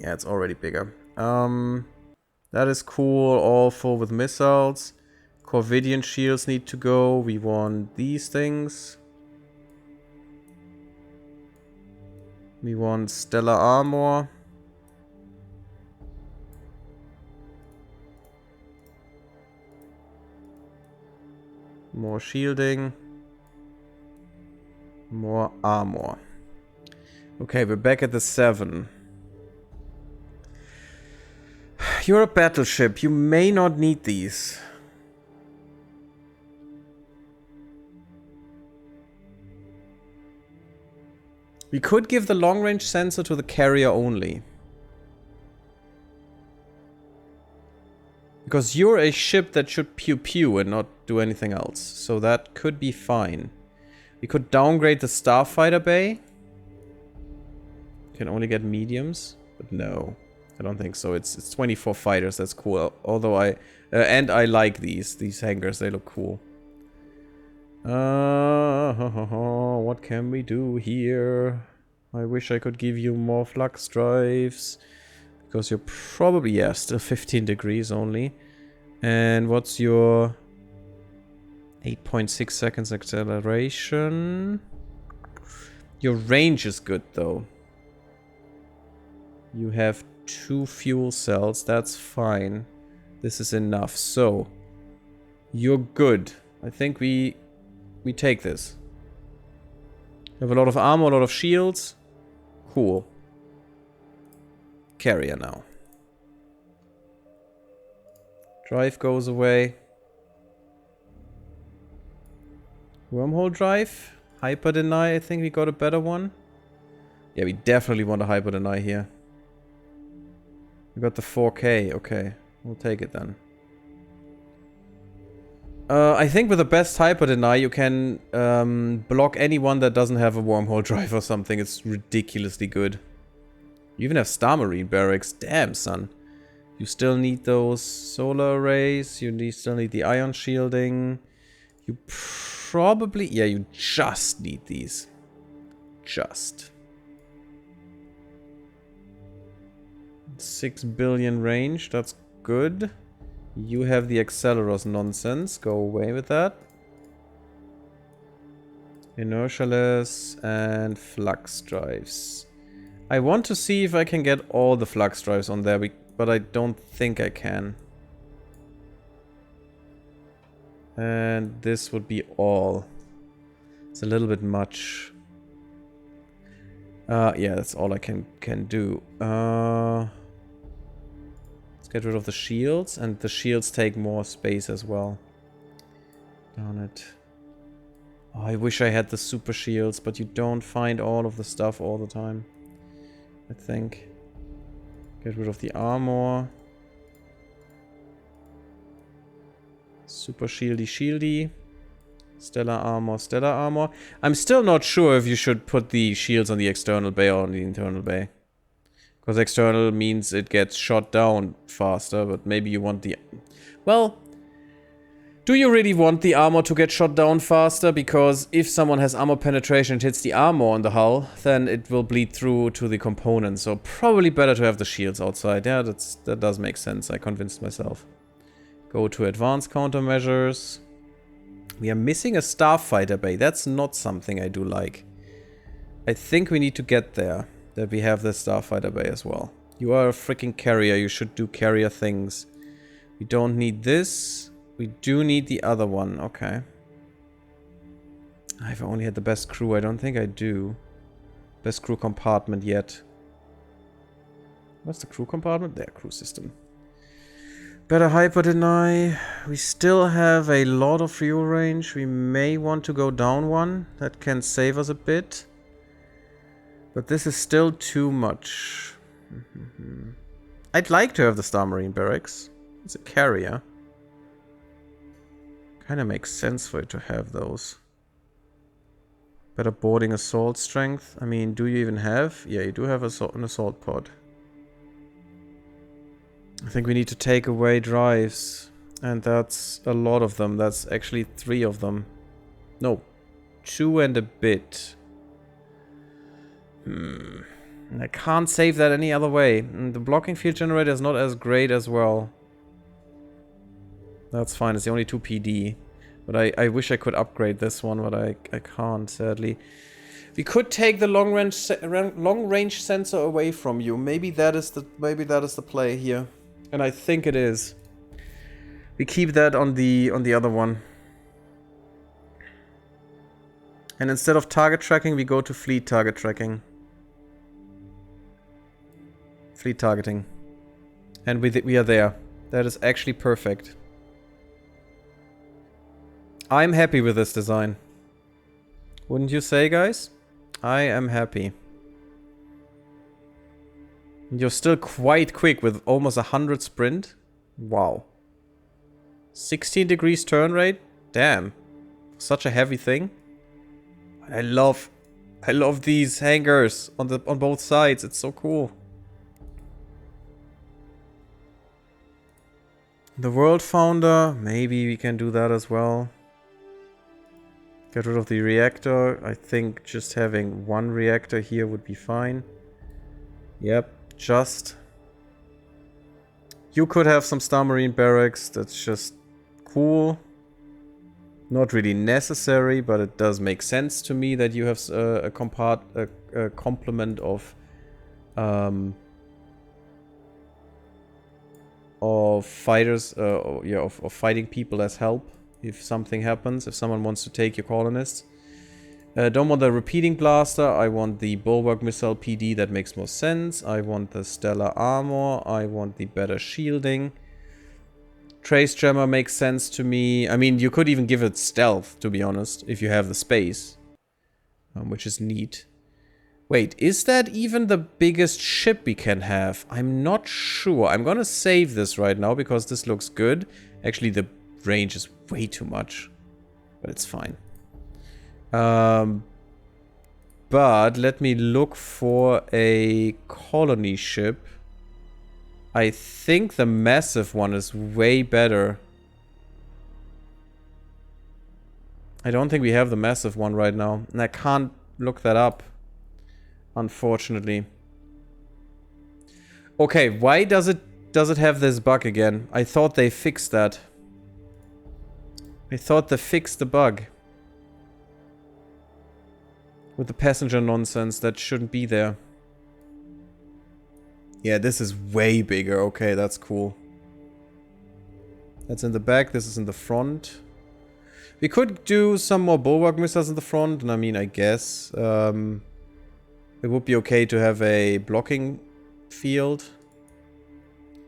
Yeah, it's already bigger. That is cool. All full with missiles. Corvidian shields need to go. We want these things. We want stellar armor. More shielding. More armor. Okay, we're back at the 7. You're a battleship. You may not need these. We could give the long-range sensor to the carrier only. Because you're a ship that should pew-pew and not do anything else. So that could be fine. We could downgrade the starfighter bay. Can only get mediums. But no, I don't think so. It's 24 fighters. That's cool. Although I like these hangars. They look cool. What can we do here? I wish I could give you more flux drives. Because you're probably, yeah, still 15 degrees only. And what's your 8.6 seconds acceleration? Your range is good though. You have 2 fuel cells. That's fine. This is enough. So, you're good. I think we take this. You have a lot of armor, a lot of shields. Cool. Carrier now. Drive goes away. Wormhole drive. Hyper deny. I think we got a better one. Yeah, we definitely want a hyper deny here. We got the 4K. Okay, we'll take it then. I think with the best hyper deny, you can block anyone that doesn't have a wormhole drive or something. It's ridiculously good. You even have Star Marine barracks. Damn, son. You still need those solar arrays. You still need the ion shielding. You probably... Yeah, you just need these. Just. 6 billion range. That's good. You have the Acceleros nonsense. Go away with that. Inertialess and flux drives. I want to see if I can get all the flux drives on there, but I don't think I can. And this would be all. It's a little bit much. Yeah, that's all I can do. Let's get rid of the shields, and the shields take more space as well. Darn it. Oh, I wish I had the super shields, but you don't find all of the stuff all the time. I think. Get rid of the armor. Super shieldy. Stellar armor. I'm still not sure if you should put the shields on the external bay or on the internal bay. Because external means it gets shot down faster, but maybe you want the... Well, do you really want the armor to get shot down faster? Because if someone has armor penetration and hits the armor on the hull, then it will bleed through to the components. So probably better to have the shields outside. Yeah, that does make sense. I convinced myself. Go to advanced countermeasures. We are missing a starfighter bay. That's not something I do like. I think we need to get there. That we have the starfighter bay as well. You are a freaking carrier. You should do carrier things. We don't need this. We do need the other one. Okay. I've only had the best crew. I don't think I do. Best crew compartment yet. What's the crew compartment? There, crew system. Better hyper deny. We still have a lot of fuel range. We may want to go down one. That can save us a bit. But this is still too much. I'd like to have the Star Marine barracks. It's a carrier. Kinda makes sense for it to have those. Better boarding assault strength. I mean, do you even have? Yeah, you do have an assault pod. I think we need to take away drives. And that's a lot of them. That's actually 3 of them. No, 2 and a bit. I can't save that any other way. The blocking field generator is not as great as well. That's fine. It's the only 2 PD. But I wish I could upgrade this one, but I can't, sadly. We could take the long range sensor away from you. Maybe that is the play here. And I think it is. We keep that on the other one. And instead of target tracking, we go to fleet target tracking. Fleet targeting. And we are there. That is actually perfect. I'm happy with this design. Wouldn't you say, guys? I am happy. You're still quite quick with almost 100 sprint. Wow. 16 degrees turn rate? Damn. Such a heavy thing. I love these hangars on both sides. It's so cool. The World Founder, maybe we can do that as well. Get rid of the reactor. I think just having 1 reactor here would be fine. Yep, just. You could have some Star Marine barracks. That's just cool. Not really necessary, but it does make sense to me that you have a complement of fighters, of fighting people as help if something happens, if someone wants to take your colonists. Don't want the repeating blaster. I want the bulwark missile PD. That makes more sense. I want the stellar armor. I want the better shielding. Trace Jammer makes sense to me. I mean, you could even give it stealth, to be honest, if you have the space. Which is neat. Wait, is that even the biggest ship we can have? I'm not sure. I'm gonna save this right now because this looks good. Actually, the range is way too much. But it's fine. But let me look for a colony ship. I think the massive one is way better. I don't think we have the massive one right now. And I can't look that up. Unfortunately. Okay, why does it have this bug again? I thought they fixed that. I thought they fixed the bug. With the passenger nonsense that shouldn't be there. Yeah, this is way bigger. Okay, that's cool. That's in the back, this is in the front. We could do some more bulwark missiles in the front, and I mean, I guess it would be okay to have a blocking field.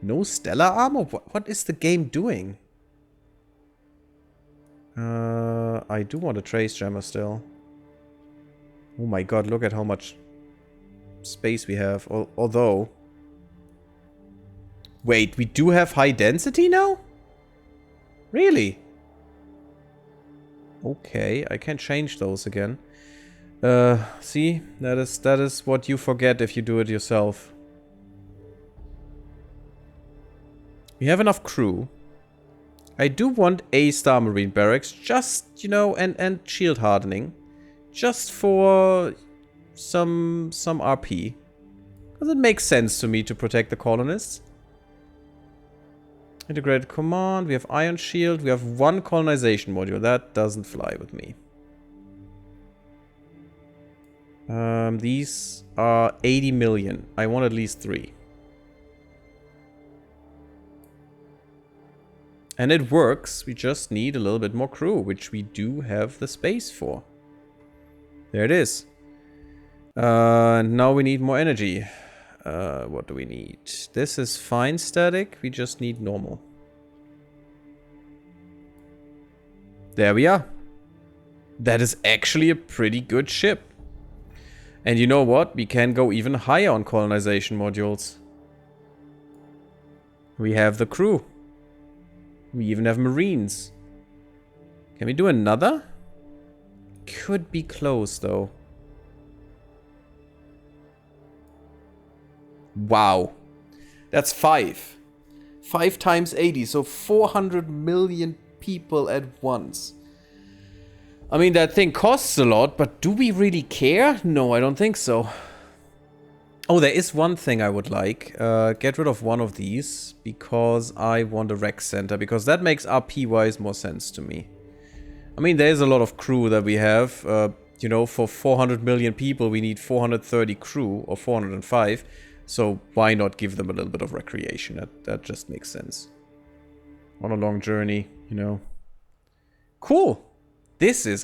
No stellar armor? What is the game doing? I do want a trace jammer still. Oh my god, look at how much space we have. Although... Wait, we do have high density now? Really? Okay, I can change those again. See? That is what you forget if you do it yourself. We have enough crew. I do want a Star Marine barracks, just, you know, and shield hardening. Just for some RP. Because it makes sense to me to protect the colonists. Integrated command, we have ion shield, we have one colonization module. That doesn't fly with me. These are 80 million. I want at least 3. And it works, we just need a little bit more crew, which we do have the space for. There it is. Now we need more energy. What do we need? This is fine static, we just need normal. There we are. That is actually a pretty good ship. And you know what? We can go even higher on colonization modules. We have the crew. We even have marines. Can we do another? Could be close though. Wow. That's 5. 5 times 80, so 400 million people at once. I mean, that thing costs a lot, but do we really care? No, I don't think so. Oh, there is one thing I would like. Get rid of one of these, because I want a rec center, because that makes RP-wise more sense to me. I mean, there's a lot of crew that we have. You know, for 400 million people, we need 430 crew, or 405. So why not give them a little bit of recreation? That just makes sense. On a long journey, you know. Cool!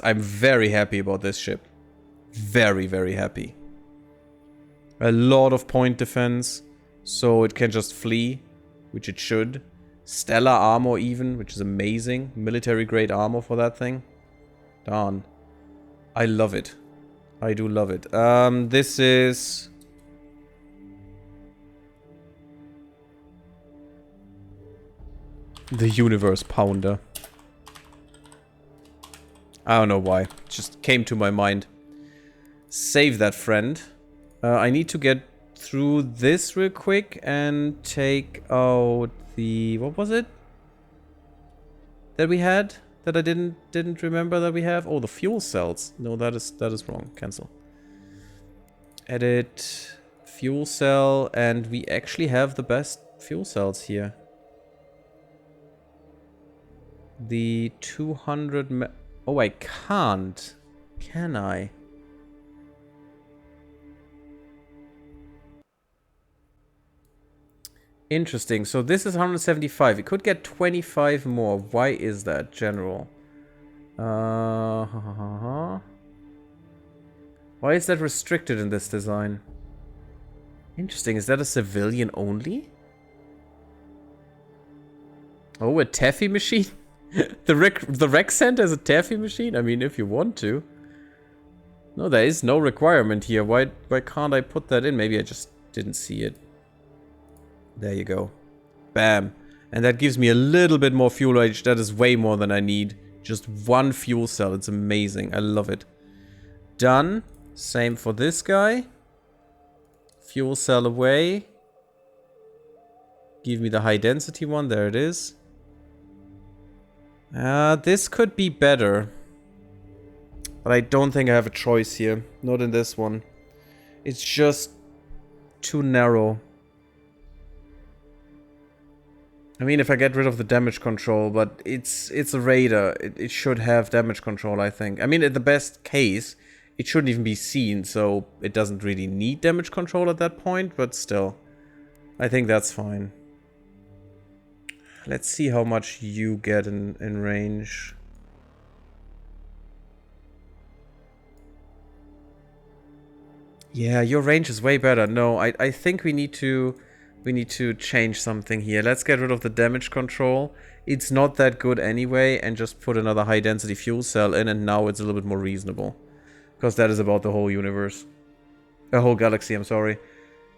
I'm very happy about this ship. Very, very happy. A lot of point defense, so it can just flee, which it should. Stellar armor even, which is amazing. Military grade armor for that thing. Darn. I love it. I do love it. This is... the Universe Pounder. I don't know why. It just came to my mind. Save that, friend. I need to get through this real quick and take out the... what was it? That we had? That I didn't remember that we have? Oh, the fuel cells. No, that is wrong. Cancel. Edit. Fuel cell. And we actually have the best fuel cells here. The 200... oh, I can't. Can I? Interesting. So this is 175. We could get 25 more. Why is that, General? Why is that restricted in this design? Interesting. Is that a civilian only? Oh, a taffy machine? the rec center is a taffy machine? I mean, if you want to. No, there is no requirement here. Why can't I put that in? Maybe I just didn't see it. There you go. Bam. And that gives me a little bit more fuel range. That is way more than I need. Just one fuel cell. It's amazing. I love it. Done. Same for this guy. Fuel cell away. Give me the high density one. There it is. This could be better. But I don't think I have a choice here. Not in this one. It's just too narrow. I mean, if I get rid of the damage control, but it's a raider. It should have damage control, I think. I mean, in the best case, it shouldn't even be seen, so it doesn't really need damage control at that point, but still. I think that's fine. Let's see how much you get in range. Yeah, your range is way better. No, I think we need to change something here. Let's get rid of the damage control. It's not that good anyway, and just put another high density fuel cell in, and now it's a little bit more reasonable. Because that is about the whole universe. The whole galaxy, I'm sorry.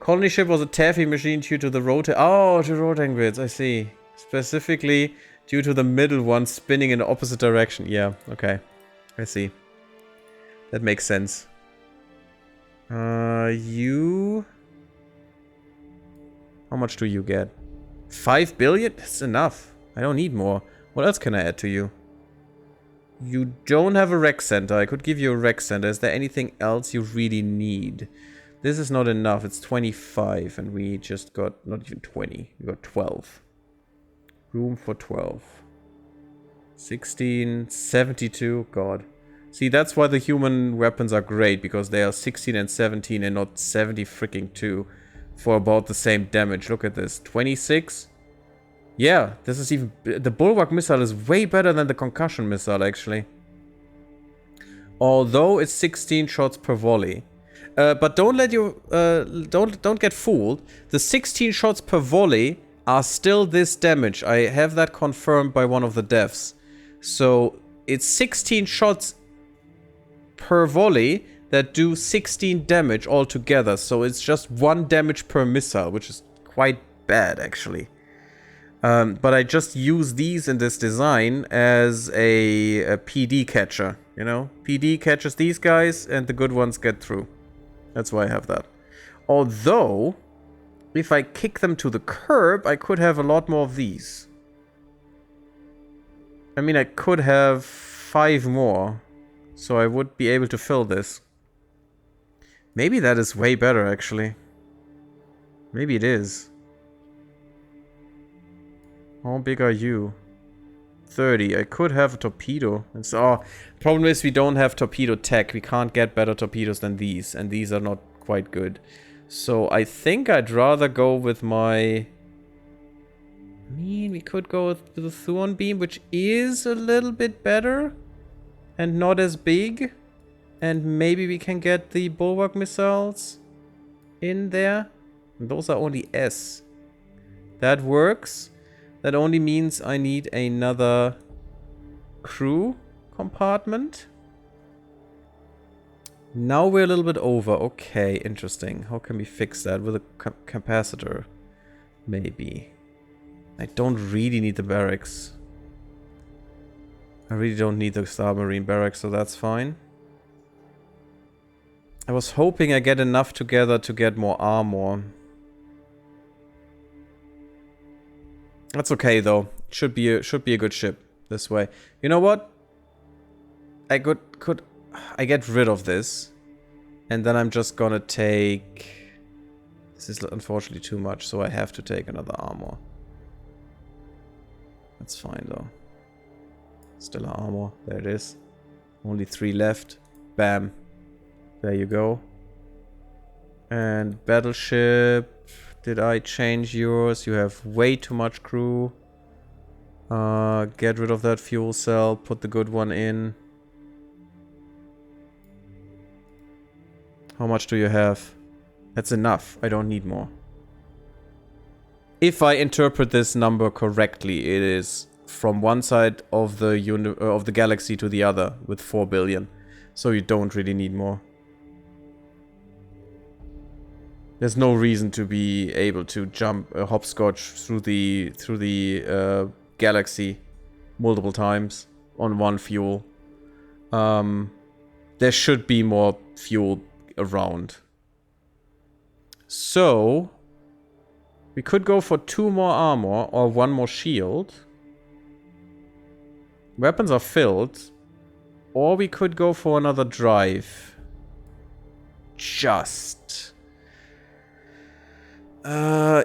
Colony ship was a taffy machine due to the rotating grids, I see. Specifically due to the middle one spinning in the opposite direction. Yeah, okay. I see. That makes sense. You... How much do you get? 5 billion? That's enough. I don't need more. What else can I add to you? You don't have a rec center. I could give you a rec center. Is there anything else you really need? This is not enough. It's 25 and we just got not even 20. We got 12. Room for 12. 16, 72. God. See, that's why the human weapons are great, because they are 16 and 17 and not 70 freaking 2 for about the same damage. Look at this. 26. Yeah, this is even... The Bulwark missile is way better than the concussion missile, actually. Although it's 16 shots per volley. But don't let you... Don't get fooled. The 16 shots per volley are still this damage. I have that confirmed by one of the devs. So, it's 16 shots per volley that do 16 damage altogether. So, it's just 1 damage per missile, which is quite bad, actually. But I just use these in this design as a PD catcher, you know? PD catches these guys and the good ones get through. That's why I have that. Although, if I kick them to the curb, I could have a lot more of these. I mean, I could have 5 more. So I would be able to fill this. Maybe that is way better, actually. Maybe it is. How big are you? 30. I could have a torpedo. It's, oh, problem is we don't have torpedo tech. We can't get better torpedoes than these. And these are not quite good. So I think I'd rather go with my... I mean, we could go with the Thuon beam, which is a little bit better. And not as big. And maybe we can get the Bulwark missiles in there. And those are only S. That works. That only means I need another crew compartment. Now we're a little bit over. Okay, interesting. How can we fix that? With a capacitor? Maybe. I don't really need the barracks. I really don't need the Star Marine barracks, so that's fine. I was hoping I get enough together to get more armor. That's okay though. Should be a good ship this way. You know what? I get rid of this, and then I'm just gonna take. This is unfortunately too much, so I have to take another armor. That's fine though. Still armor. There it is. Only 3 left. Bam. There you go. And battleship. Did I change yours? You have way too much crew. Get rid of that fuel cell. Put the good one in. How much do you have? That's enough. I don't need more. If I interpret this number correctly, it is from one side of the galaxy to the other with 4 billion. So you don't really need more. There's no reason to be able to jump hopscotch through the galaxy multiple times on one fuel. There should be more fuel around. So we could go for 2 more armor or 1 more shield. Weapons are filled. Or we could go for another drive.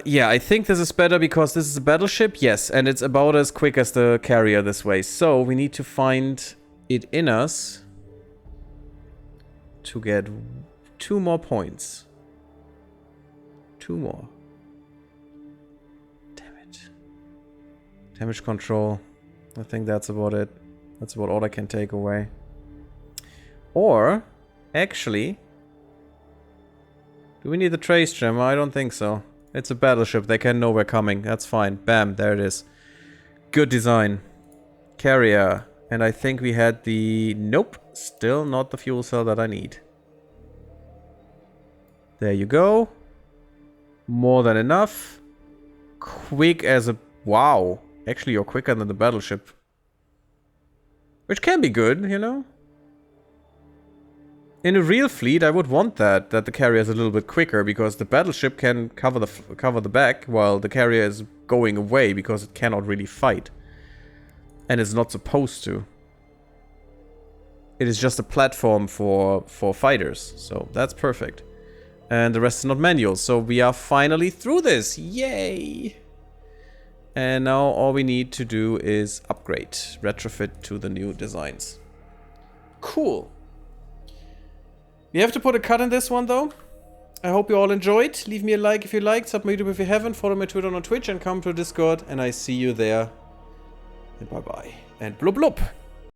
Yeah, I think this is better because this is a battleship. Yes, and it's about as quick as the carrier this way. So we need to find it in us to get 2 more points. 2 more. Damn it. Damage control. I think that's about it. That's about all I can take away. Or, actually, do we need the trace gem? I don't think so. It's a battleship. They can know we're coming. That's fine. Bam, there it is. Good design. Carrier. And I think we had the... Nope. Still not the fuel cell that I need. There you go. More than enough. Quick as a... Wow. Actually, you're quicker than the battleship. Which can be good, you know? In a real fleet, I would want that the carrier is a little bit quicker, because the battleship can cover the back, while the carrier is going away because it cannot really fight. And it's not supposed to. It is just a platform for fighters, so that's perfect. And the rest is not manual, so we are finally through this! Yay! And now all we need to do is upgrade, retrofit to the new designs. Cool. We have to put a cut in this one though. I hope you all enjoyed. Leave me a like if you liked, sub my YouTube if you haven't, follow my Twitter and on Twitch, and come to Discord, and I see you there. And bye bye. And blub blub.